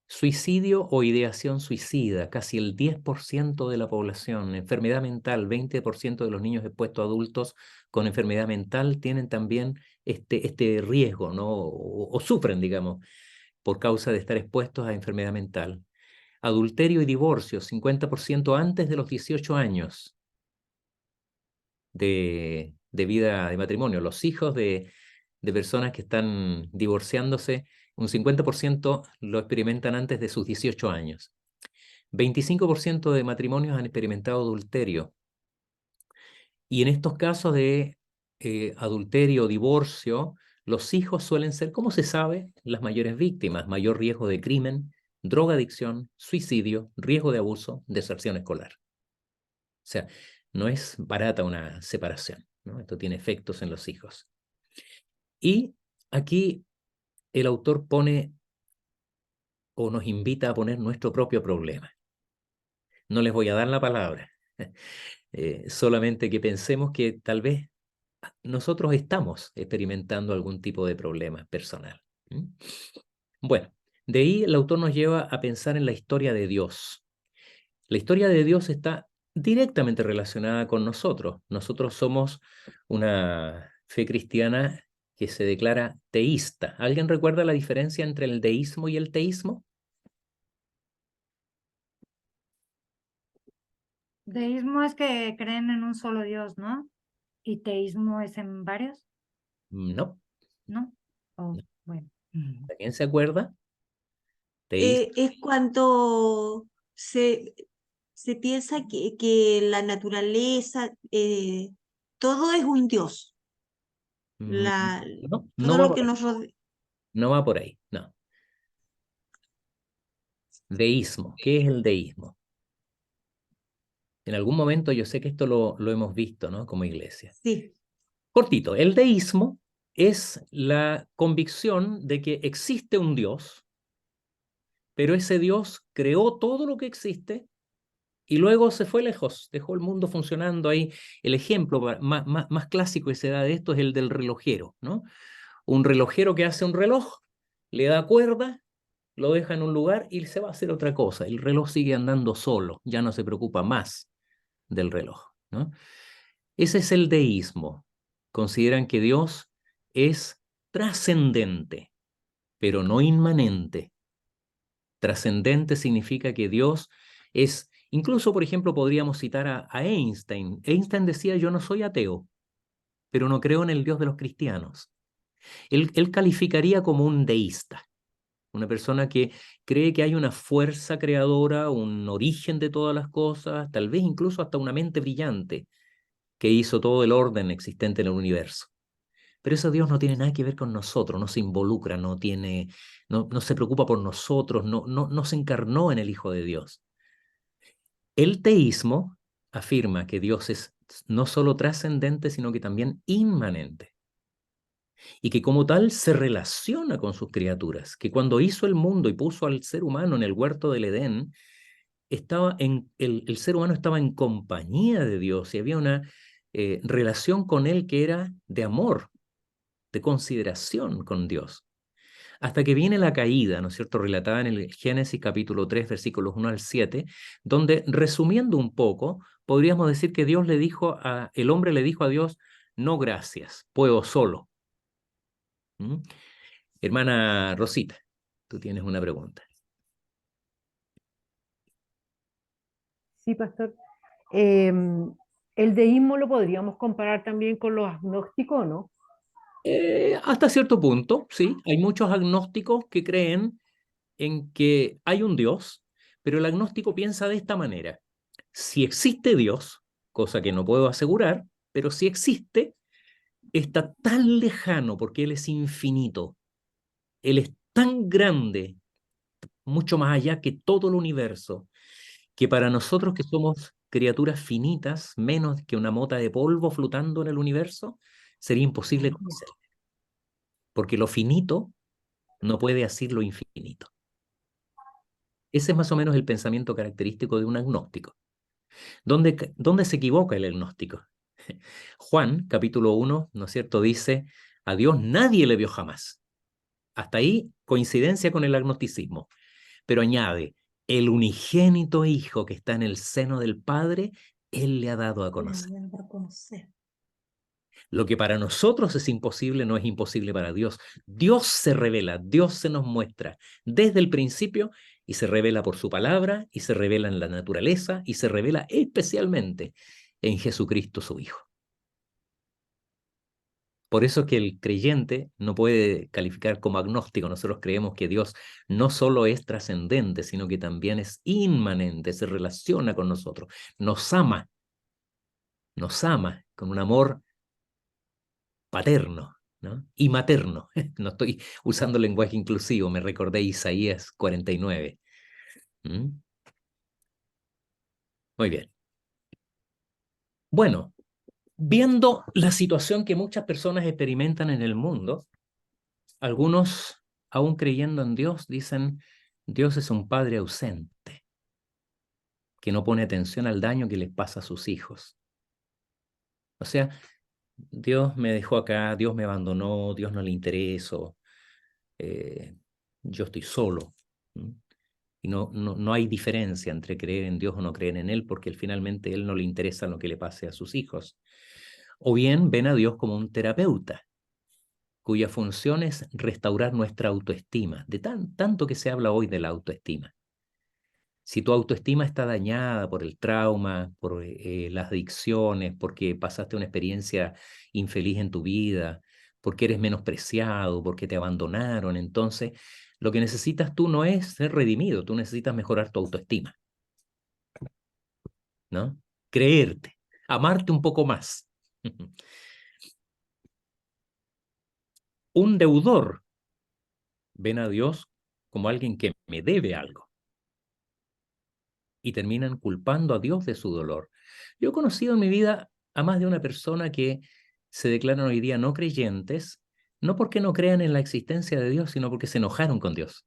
Suicidio o ideación suicida, casi el 10% de la población. Enfermedad mental, 20% de los niños expuestos a adultos con enfermedad mental tienen también este riesgo, ¿no? O sufren, digamos, por causa de estar expuestos a enfermedad mental. Adulterio y divorcio, 50% antes de los 18 años de vida de matrimonio. Los hijos de personas que están divorciándose, un 50% lo experimentan antes de sus 18 años. 25% de matrimonios han experimentado adulterio. Y en estos casos de adulterio o divorcio, los hijos suelen ser, como se sabe, las mayores víctimas, mayor riesgo de crimen, drogadicción, suicidio, riesgo de abuso, deserción escolar. O sea, no es barata una separación, ¿no? Esto tiene efectos en los hijos. Y aquí el autor pone o nos invita a poner nuestro propio problema. No les voy a dar la palabra, solamente que pensemos que tal vez nosotros estamos experimentando algún tipo de problema personal. Bueno, de ahí el autor nos lleva a pensar en la historia de Dios. La historia de Dios está directamente relacionada con nosotros. Nosotros somos una fe cristiana que se declara teísta. ¿Alguien recuerda la diferencia entre el deísmo y el teísmo? Deísmo es que creen en un solo Dios, ¿no? Y teísmo es en varios, No. ¿no? Oh, bueno. ¿Alguien se acuerda? Teísmo. Es cuando se piensa que la naturaleza, todo es un Dios. No, no Todo va lo por que ahí. nos rodea. No va por ahí, no. Deísmo. ¿Qué es el deísmo? En algún momento yo sé que esto lo hemos visto, ¿no? Como iglesia. Sí, Cortito, el deísmo es la convicción de que existe un Dios, pero ese Dios creó todo lo que existe y luego se fue lejos, dejó el mundo funcionando ahí. El ejemplo más clásico que se da de esto es el del relojero, ¿no? Un relojero que hace un reloj, le da cuerda, lo deja en un lugar y se va a hacer otra cosa. El reloj sigue andando solo, ya no se preocupa más del reloj, ¿no? Ese es el deísmo. Consideran que Dios es trascendente, pero no inmanente. Trascendente significa que Dios es, incluso por ejemplo podríamos citar a Einstein. Einstein decía: yo no soy ateo, pero no creo en el Dios de los cristianos. Él calificaría como un deísta, una persona que cree que hay una fuerza creadora, un origen de todas las cosas, tal vez incluso hasta una mente brillante que hizo todo el orden existente en el universo. Pero ese Dios no tiene nada que ver con nosotros, no se involucra, no se preocupa por nosotros, no se encarnó en el Hijo de Dios. El teísmo afirma que Dios es no solo trascendente, sino que también inmanente. Y que como tal se relaciona con sus criaturas, que cuando hizo el mundo y puso al ser humano en el huerto del Edén, el ser humano estaba en compañía de Dios y había una relación con él que era de amor, de consideración con Dios. Hasta que viene la caída, ¿no es cierto?, relatada en el Génesis capítulo 3, versículos 1 al 7, donde, resumiendo un poco, podríamos decir que el hombre le dijo a Dios: no, gracias, puedo solo. Hermana Rosita, tú tienes una pregunta. Sí, pastor. El deísmo lo podríamos comparar también con los agnósticos, ¿no? Hasta cierto punto, sí. Hay muchos agnósticos que creen en que hay un Dios, pero el agnóstico piensa de esta manera: si existe Dios, cosa que no puedo asegurar, pero si existe, está tan lejano porque Él es infinito, Él es tan grande, mucho más allá que todo el universo, que para nosotros que somos criaturas finitas, menos que una mota de polvo flotando en el universo, sería imposible conocer, porque lo finito no puede asir lo infinito. Ese es más o menos el pensamiento característico de un agnóstico. ¿Dónde se equivoca el agnóstico? Juan, capítulo 1, ¿no es cierto?, dice: a Dios nadie le vio jamás. Hasta ahí, coincidencia con el agnosticismo. Pero añade: el unigénito Hijo que está en el seno del Padre, Él le ha dado a conocer. Lo que para nosotros es imposible no es imposible para Dios. Dios se revela, Dios se nos muestra desde el principio y se revela por su palabra y se revela en la naturaleza y se revela especialmente en Jesucristo su Hijo. Por eso es que el creyente no puede calificar como agnóstico. Nosotros creemos que Dios no solo es trascendente, sino que también es inmanente, se relaciona con nosotros, nos ama con un amor paterno, ¿no? Y materno. No estoy usando lenguaje inclusivo, me recordé Isaías 49. Muy bien. Bueno, viendo la situación que muchas personas experimentan en el mundo, algunos, aún creyendo en Dios, dicen: Dios es un padre ausente, que no pone atención al daño que les pasa a sus hijos. O sea, Dios me dejó acá, Dios me abandonó, Dios no le intereso, yo estoy solo. Y no hay diferencia entre creer en Dios o no creer en Él, porque finalmente a Él no le interesa lo que le pase a sus hijos. O bien ven a Dios como un terapeuta, cuya función es restaurar nuestra autoestima, de tanto que se habla hoy de la autoestima. Si tu autoestima está dañada por el trauma, por las adicciones, porque pasaste una experiencia infeliz en tu vida, porque eres menospreciado, porque te abandonaron, entonces lo que necesitas tú no es ser redimido, tú necesitas mejorar tu autoestima, ¿no? Creerte, amarte un poco más. Un deudor ven a Dios como alguien que me debe algo y terminan culpando a Dios de su dolor. Yo he conocido en mi vida a más de una persona que se declaran hoy día no creyentes, no porque no crean en la existencia de Dios, sino porque se enojaron con Dios.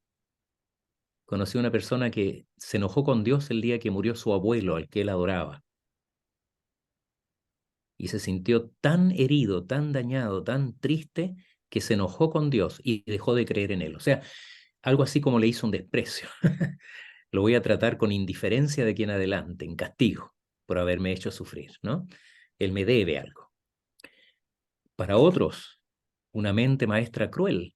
Conocí a una persona que se enojó con Dios el día que murió su abuelo, al que él adoraba. Y se sintió tan herido, tan dañado, tan triste, que se enojó con Dios y dejó de creer en él. O sea, algo así como le hizo un desprecio. Lo voy a tratar con indiferencia de aquí en adelante, en castigo, por haberme hecho sufrir, ¿no? Él me debe algo. Para otros, una mente maestra cruel,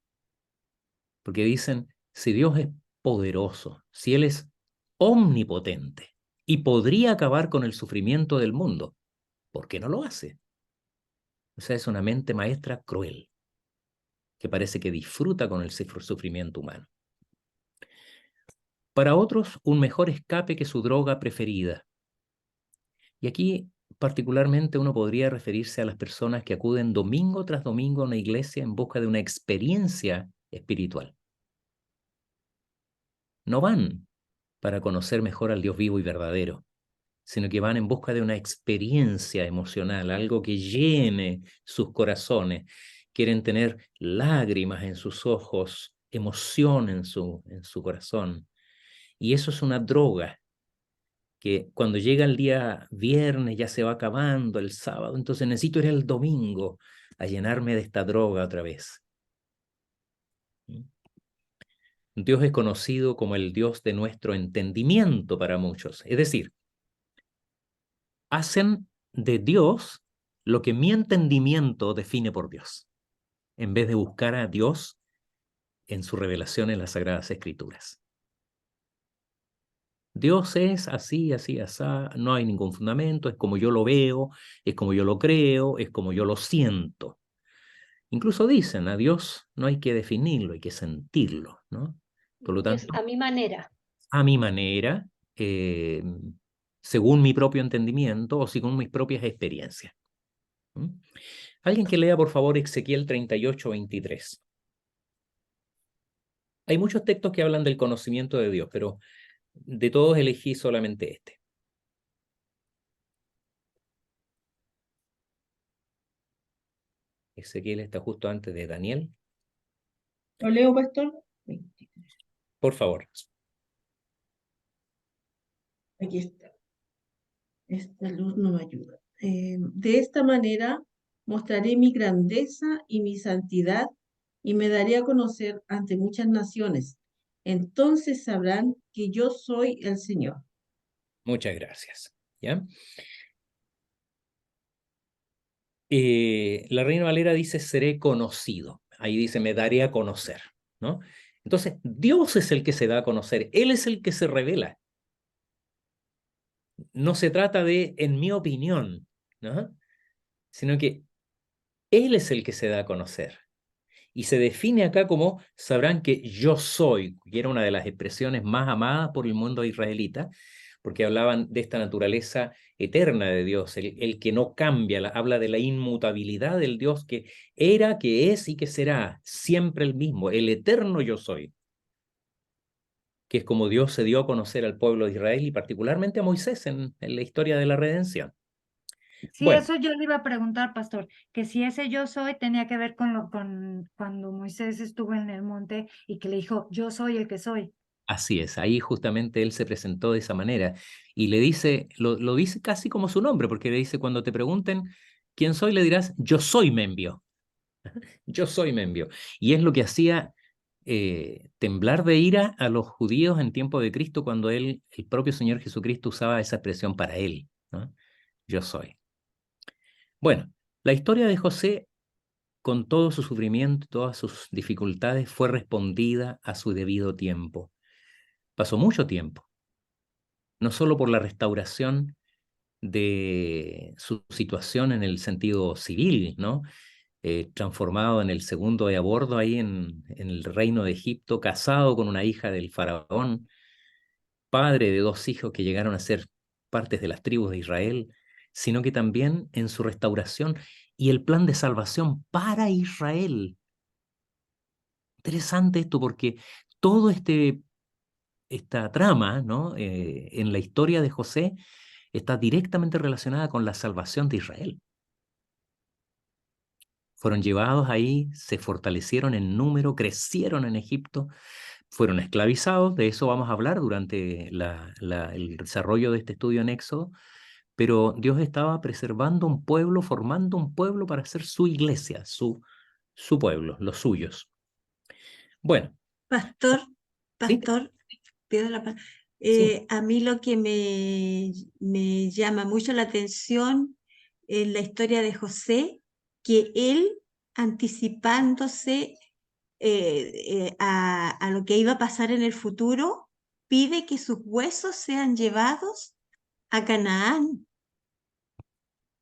porque dicen, si Dios es poderoso, si Él es omnipotente y podría acabar con el sufrimiento del mundo, ¿por qué no lo hace? O sea, es una mente maestra cruel, que parece que disfruta con el sufrimiento humano. Para otros, un mejor escape que su droga preferida. Y aquí particularmente uno podría referirse a las personas que acuden domingo tras domingo a una iglesia en busca de una experiencia espiritual. No van para conocer mejor al Dios vivo y verdadero, sino que van en busca de una experiencia emocional, algo que llene sus corazones. Quieren tener lágrimas en sus ojos, emoción en su corazón. Y eso es una droga que cuando llega el día viernes ya se va acabando, el sábado, entonces necesito ir el domingo a llenarme de esta droga otra vez. Dios es conocido como el Dios de nuestro entendimiento para muchos. Es decir, hacen de Dios lo que mi entendimiento define por Dios, en vez de buscar a Dios en su revelación en las Sagradas Escrituras. Dios es así, así, así, no hay ningún fundamento, es como yo lo veo, es como yo lo creo, es como yo lo siento. Incluso dicen, a Dios no hay que definirlo, hay que sentirlo, ¿no? Por lo Es tanto, a mi manera. a mi manera, según mi propio entendimiento o según mis propias experiencias. ¿Mm? Alguien que lea, por favor, Ezequiel 38:23. Hay muchos textos que hablan del conocimiento de Dios, pero de todos elegí solamente este. Ezequiel está justo antes de Daniel. ¿Lo leo, pastor? Por favor. Aquí está. Esta luz no me ayuda. De esta manera mostraré mi grandeza y mi santidad y me daré a conocer ante muchas naciones. Entonces sabrán que yo soy el Señor. Muchas gracias. ¿Ya? La Reina Valera dice, seré conocido. Ahí dice, me daré a conocer, ¿no? Entonces, Dios es el que se da a conocer. Él es el que se revela. No se trata de, en mi opinión, ¿no? Sino que Él es el que se da a conocer. Y se define acá como, sabrán que yo soy, que era una de las expresiones más amadas por el mundo israelita, porque hablaban de esta naturaleza eterna de Dios, el que no cambia, habla de la inmutabilidad del Dios que era, que es y que será siempre el mismo, el eterno yo soy, que es como Dios se dio a conocer al pueblo de Israel y particularmente a Moisés en la historia de la redención. Sí, Bueno, eso yo le iba a preguntar, pastor, que si ese yo soy tenía que ver con cuando Moisés estuvo en el monte y que le dijo, yo soy el que soy. Así es, ahí justamente él se presentó de esa manera y le dice, lo dice casi como su nombre, porque le dice, cuando te pregunten quién soy, le dirás, yo soy me envió, yo soy me envió. Y es lo que hacía temblar de ira a los judíos en tiempo de Cristo cuando el propio Señor Jesucristo usaba esa expresión para él, ¿no? Yo soy. Bueno, la historia de José, con todo su sufrimiento, todas sus dificultades, fue respondida a su debido tiempo. Pasó mucho tiempo, no solo por la restauración de su situación en el sentido civil, ¿no? Transformado en el segundo de a bordo ahí en el reino de Egipto, casado con una hija del faraón, padre de 2 hijos que llegaron a ser partes de las tribus de Israel, sino que también en su restauración y el plan de salvación para Israel. Interesante esto porque todo esta trama, ¿no? En la historia de José está directamente relacionada con la salvación de Israel. Fueron llevados ahí, se fortalecieron en número, crecieron en Egipto, fueron esclavizados, de eso vamos a hablar durante el desarrollo de este estudio en Éxodo, pero Dios estaba preservando un pueblo, formando un pueblo para hacer su iglesia, su pueblo, los suyos. Bueno, Pastor, sí, pido la palabra. sí, A mí lo que me llama mucho la atención en la historia de José, que él, anticipándose a lo que iba a pasar en el futuro, pide que sus huesos sean llevados a Canaán.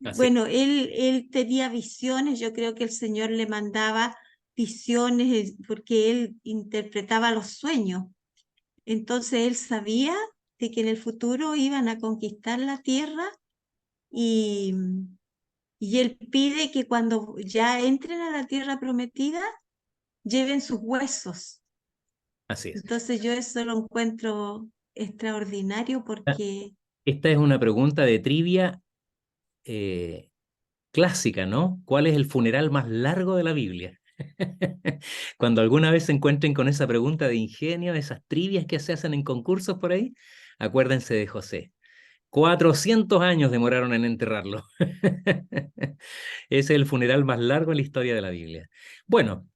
así. Bueno, él tenía visiones, yo creo que el Señor le mandaba visiones porque él interpretaba los sueños. Entonces él sabía de que en el futuro iban a conquistar la tierra y, y él pide que cuando ya entren a la tierra prometida, lleven sus huesos. Así es. Entonces yo eso lo encuentro extraordinario porque Esta es una pregunta de trivia clásica, ¿no? ¿Cuál es el funeral más largo de la Biblia? Cuando alguna vez se encuentren con esa pregunta de ingenio, esas trivias que se hacen en concursos por ahí, acuérdense de José. 400 años demoraron en enterrarlo. Ese es el funeral más largo en la historia de la Biblia. Bueno,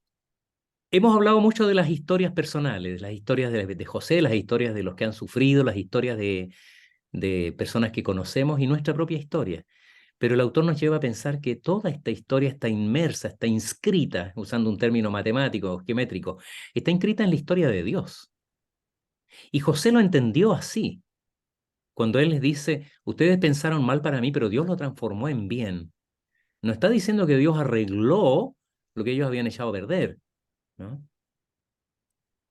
hemos hablado mucho de las historias personales, las historias de José, las historias de los que han sufrido, las historias de personas que conocemos y nuestra propia historia. Pero el autor nos lleva a pensar que toda esta historia está inmersa, está inscrita, usando un término matemático, geométrico, está inscrita en la historia de Dios. Y José lo entendió así, cuando él les dice, ustedes pensaron mal para mí, pero Dios lo transformó en bien. No está diciendo que Dios arregló lo que ellos habían echado a perder, ¿no?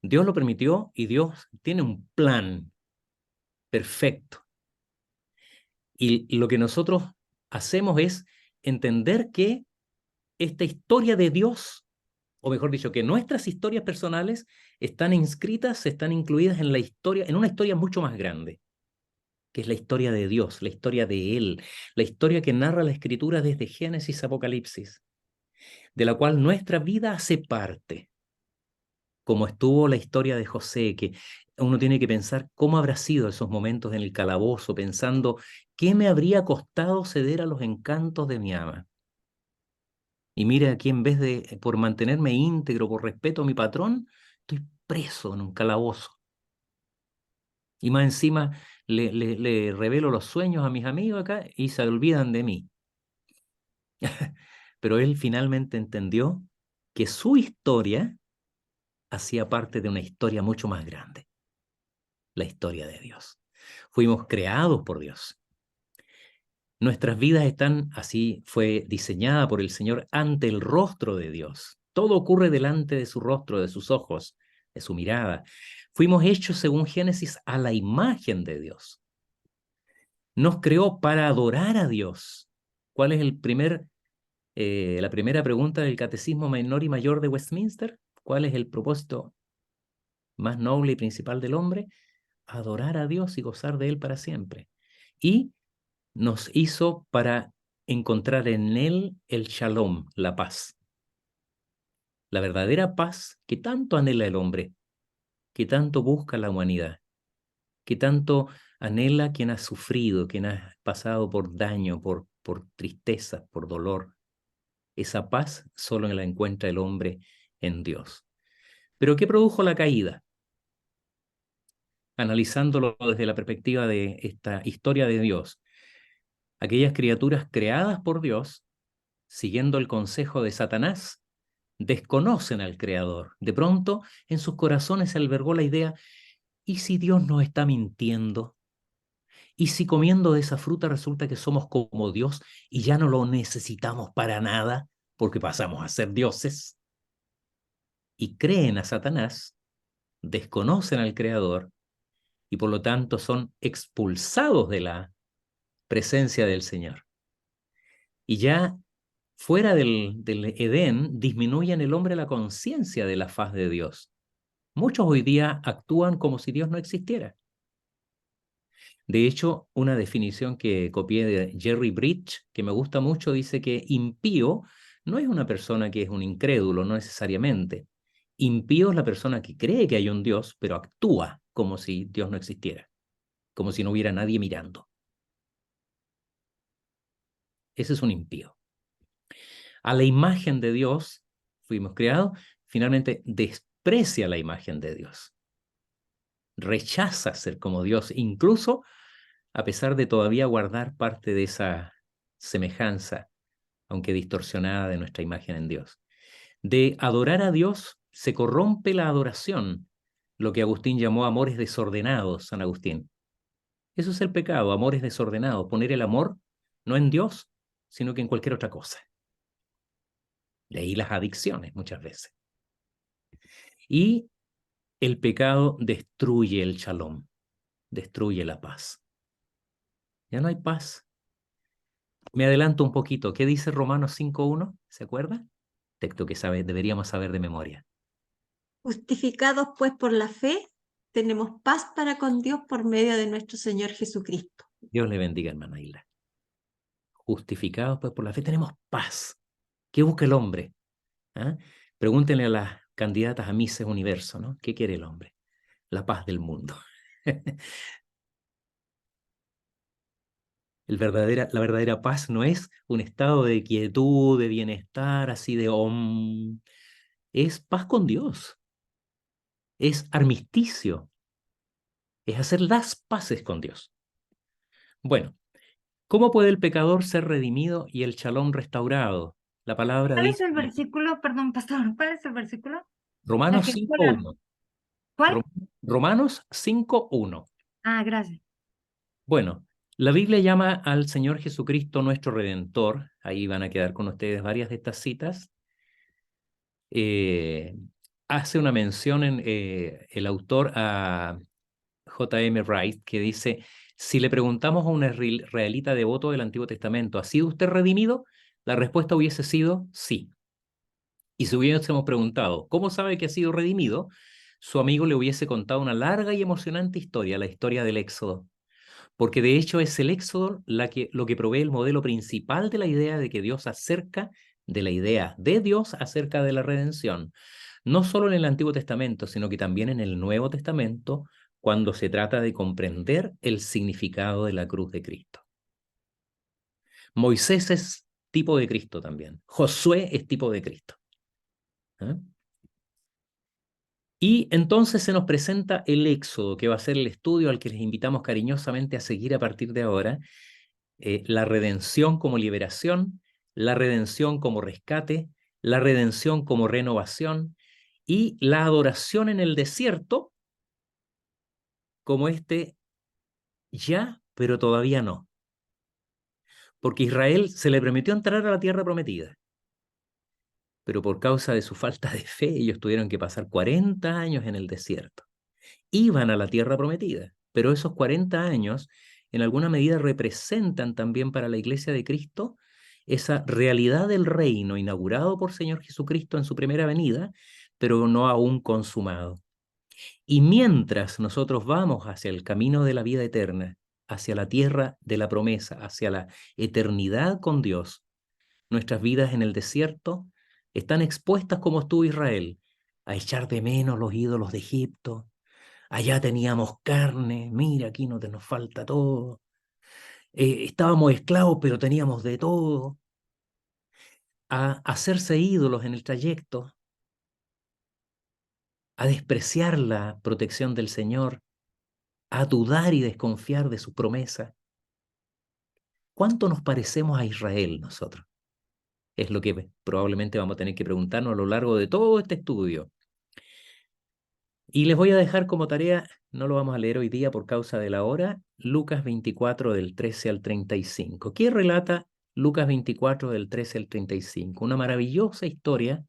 Dios lo permitió y Dios tiene un plan perfecto. Y lo que nosotros hacemos es entender que esta historia de Dios, o mejor dicho, que nuestras historias personales están inscritas, están incluidas en la historia, en una historia mucho más grande, que es la historia de Dios, la historia de Él, la historia que narra la Escritura desde Génesis a Apocalipsis, de la cual nuestra vida hace parte, como estuvo la historia de José, que uno tiene que pensar cómo habrá sido esos momentos en el calabozo, pensando qué me habría costado ceder a los encantos de mi ama. Y mira, aquí en vez de, por mantenerme íntegro, por respeto a mi patrón, estoy preso en un calabozo. Y más encima le revelo los sueños a mis amigos acá y se olvidan de mí. Pero él finalmente entendió que su historia hacía parte de una historia mucho más grande, la historia de Dios. Fuimos creados por Dios. Nuestras vidas están, así fue diseñada por el Señor, ante el rostro de Dios. Todo ocurre delante de su rostro, de sus ojos, de su mirada. Fuimos hechos, según Génesis, a la imagen de Dios. Nos creó para adorar a Dios. ¿Cuál es la primera pregunta del Catecismo Menor y Mayor de Westminster? ¿Cuál es el propósito más noble y principal del hombre? Adorar a Dios y gozar de Él para siempre. Y nos hizo para encontrar en Él el shalom, la paz. La verdadera paz que tanto anhela el hombre. que tanto busca la humanidad, que tanto anhela quien ha sufrido, quien ha pasado por daño, por tristeza, por dolor. Esa paz solo la encuentra el hombre en Dios. ¿Pero qué produjo la caída? Analizándolo desde la perspectiva de esta historia de Dios. Aquellas criaturas creadas por Dios, siguiendo el consejo de Satanás, desconocen al Creador. De pronto, en sus corazones se albergó la idea, ¿y si Dios nos está mintiendo? ¿Y si comiendo de esa fruta resulta que somos como Dios y ya no lo necesitamos para nada porque pasamos a ser dioses? Y creen a Satanás, desconocen al Creador y por lo tanto son expulsados de la presencia del Señor. Y ya fuera del Edén disminuye en el hombre la conciencia de la faz de Dios. Muchos hoy día actúan como si Dios no existiera. De hecho, una definición que copié de Jerry Bridge, que me gusta mucho, dice que impío no es una persona que es un incrédulo, no necesariamente. Impío es la persona que cree que hay un Dios, pero actúa como si Dios no existiera, como si no hubiera nadie mirando. Ese es un impío. A la imagen de Dios fuimos creados, finalmente desprecia la imagen de Dios. Rechaza ser como Dios, incluso a pesar de todavía guardar parte de esa semejanza, aunque distorsionada, de nuestra imagen en Dios. De adorar a Dios se corrompe la adoración, lo que Agustín llamó amores desordenados, San Agustín. Eso es el pecado, amores desordenados, poner el amor no en Dios, sino que en cualquier otra cosa. De ahí las adicciones muchas veces. Y el pecado destruye el shalom, destruye la paz. Ya no hay paz. Me adelanto un poquito. ¿Qué dice Romanos 5:1? ¿Se acuerda? Texto que deberíamos saber de memoria. Justificados pues por la fe, tenemos paz para con Dios por medio de nuestro Señor Jesucristo. Dios le bendiga, hermana Isla. Justificados pues por la fe, tenemos paz. ¿Qué busca el hombre? ¿Ah? Pregúntenle a las candidatas a Mises Universo, ¿no? ¿Qué quiere el hombre? La paz del mundo. La verdadera paz no es un estado de quietud, de bienestar, así de om. Es paz con Dios. Es armisticio. Es hacer las paces con Dios. Bueno, ¿cómo puede el pecador ser redimido y el shalom restaurado? La palabra ¿Cuál es dice, el versículo? Perdón, pastor, ¿cuál es el versículo? Romanos El que dijo 5:1. ¿Cuál? Romanos 5:1. Ah, gracias. Bueno, la Biblia llama al Señor Jesucristo nuestro Redentor. Ahí van a quedar con ustedes varias de estas citas. Hace una mención el autor a J.M. Wright, que dice, si le preguntamos a un israelita devoto del Antiguo Testamento, ¿ha sido usted redimido? La respuesta hubiese sido sí. Y si hubiésemos preguntado, ¿cómo sabe que ha sido redimido? Su amigo le hubiese contado una larga y emocionante historia, la historia del Éxodo. Porque de hecho es el Éxodo lo que provee el modelo principal de la idea de que Dios acerca, de la idea de Dios acerca de la redención. No solo en el Antiguo Testamento, sino que también en el Nuevo Testamento, cuando se trata de comprender el significado de la cruz de Cristo. Moisés es tipo de Cristo también. Josué es tipo de Cristo. ¿Eh? Y entonces se nos presenta el Éxodo, que va a ser el estudio al que les invitamos cariñosamente a seguir a partir de ahora. La redención como liberación, la redención como rescate, la redención como renovación y la adoración en el desierto como ya, pero todavía no. Porque Israel se le permitió entrar a la tierra prometida, pero por causa de su falta de fe ellos tuvieron que pasar 40 años en el desierto. Iban a la tierra prometida, pero esos 40 años en alguna medida representan también para la Iglesia de Cristo esa realidad del reino inaugurado por Señor Jesucristo en su primera venida, pero no aún consumado. Y mientras nosotros vamos hacia el camino de la vida eterna, hacia la tierra de la promesa, hacia la eternidad con Dios, nuestras vidas en el desierto están expuestas como estuvo Israel, a echar de menos los ídolos de Egipto, allá teníamos carne, mira, aquí no nos falta todo. Estábamos esclavos, pero teníamos de todo. A hacerse ídolos en el trayecto, a despreciar la protección del Señor, a dudar y desconfiar de su promesa. ¿Cuánto nos parecemos a Israel nosotros? Es lo que probablemente vamos a tener que preguntarnos a lo largo de todo este estudio. Y les voy a dejar como tarea, no lo vamos a leer hoy día por causa de la hora, Lucas 24 del 13 al 35. ¿Qué relata Lucas 24 del 13 al 35? Una maravillosa historia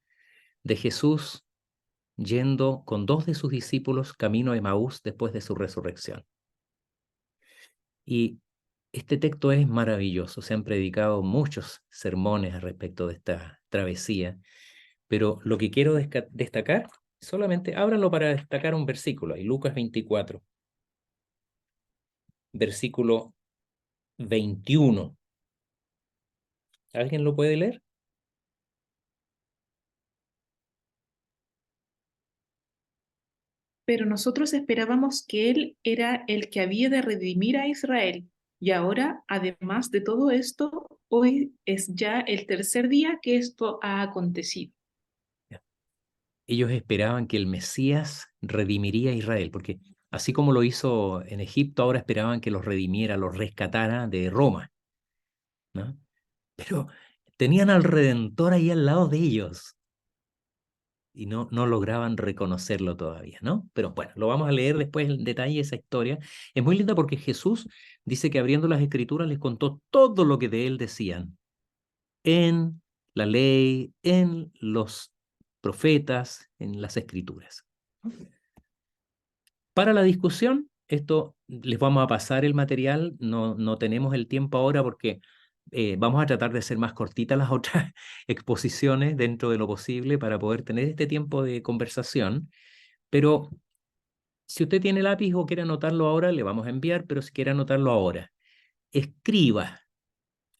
de Jesús yendo con 2 de sus discípulos camino a Emaús después de su resurrección. Y este texto es maravilloso, se han predicado muchos sermones respecto de esta travesía, pero lo que quiero destacar, solamente ábranlo para destacar un versículo, ahí Lucas 24, versículo 21. ¿Alguien lo puede leer? Pero nosotros esperábamos que Él era el que había de redimir a Israel. Y ahora, además de todo esto, hoy es ya el tercer día que esto ha acontecido. Ellos esperaban que el Mesías redimiría a Israel, porque así como lo hizo en Egipto, ahora esperaban que los redimiera, los rescatara de Roma, ¿no? Pero tenían al Redentor ahí al lado de ellos y no lograban reconocerlo todavía, ¿no? Pero bueno, lo vamos a leer después en detalle esa historia. Es muy linda porque Jesús dice que abriendo las Escrituras les contó todo lo que de él decían en la ley, en los profetas, en las Escrituras. Para la discusión, esto les vamos a pasar el material, no tenemos el tiempo ahora porque vamos a tratar de hacer más cortitas las otras exposiciones dentro de lo posible para poder tener este tiempo de conversación, pero si usted tiene lápiz o quiere anotarlo ahora, le vamos a enviar, pero si quiere anotarlo ahora, escriba,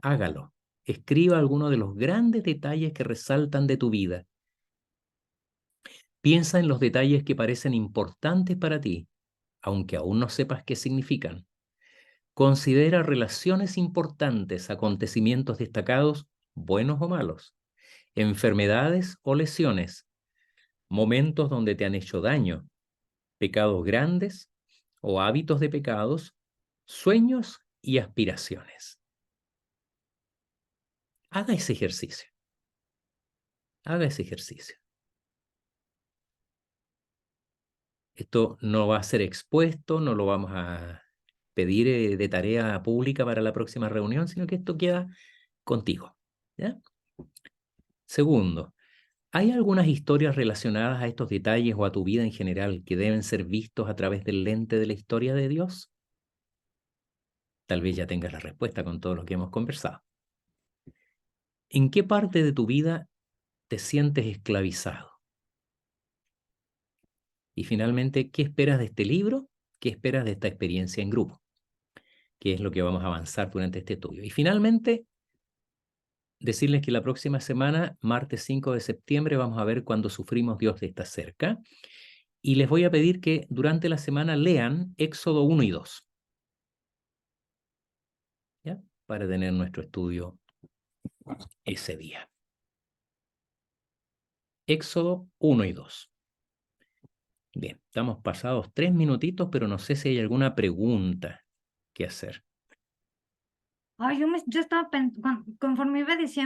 hágalo, escriba algunos de los grandes detalles que resaltan de tu vida. Piensa en los detalles que parecen importantes para ti, aunque aún no sepas qué significan. Considera relaciones importantes, acontecimientos destacados, buenos o malos, enfermedades o lesiones, momentos donde te han hecho daño, pecados grandes o hábitos de pecados, sueños y aspiraciones. Haga ese ejercicio. Haga ese ejercicio. Esto no va a ser expuesto, no lo vamos a pedir de tarea pública para la próxima reunión, sino que esto queda contigo, ¿ya? Segundo, ¿hay algunas historias relacionadas a estos detalles o a tu vida en general que deben ser vistos a través del lente de la historia de Dios? Tal vez ya tengas la respuesta con todo lo que hemos conversado. ¿En qué parte de tu vida te sientes esclavizado? Y finalmente, ¿qué esperas de este libro? ¿Qué esperas de esta experiencia en grupo? ¿Qué es lo que vamos a avanzar durante este estudio? Y finalmente, decirles que la próxima semana, martes 5 de septiembre, vamos a ver cuando sufrimos Dios está cerca. Y les voy a pedir que durante la semana lean Éxodo 1 y 2. ¿Ya? Para tener nuestro estudio ese día. Éxodo 1 y 2. Bien, estamos pasados 3 minutitos, pero no sé si hay alguna pregunta que hacer. Ay, yo estaba conforme iba diciendo.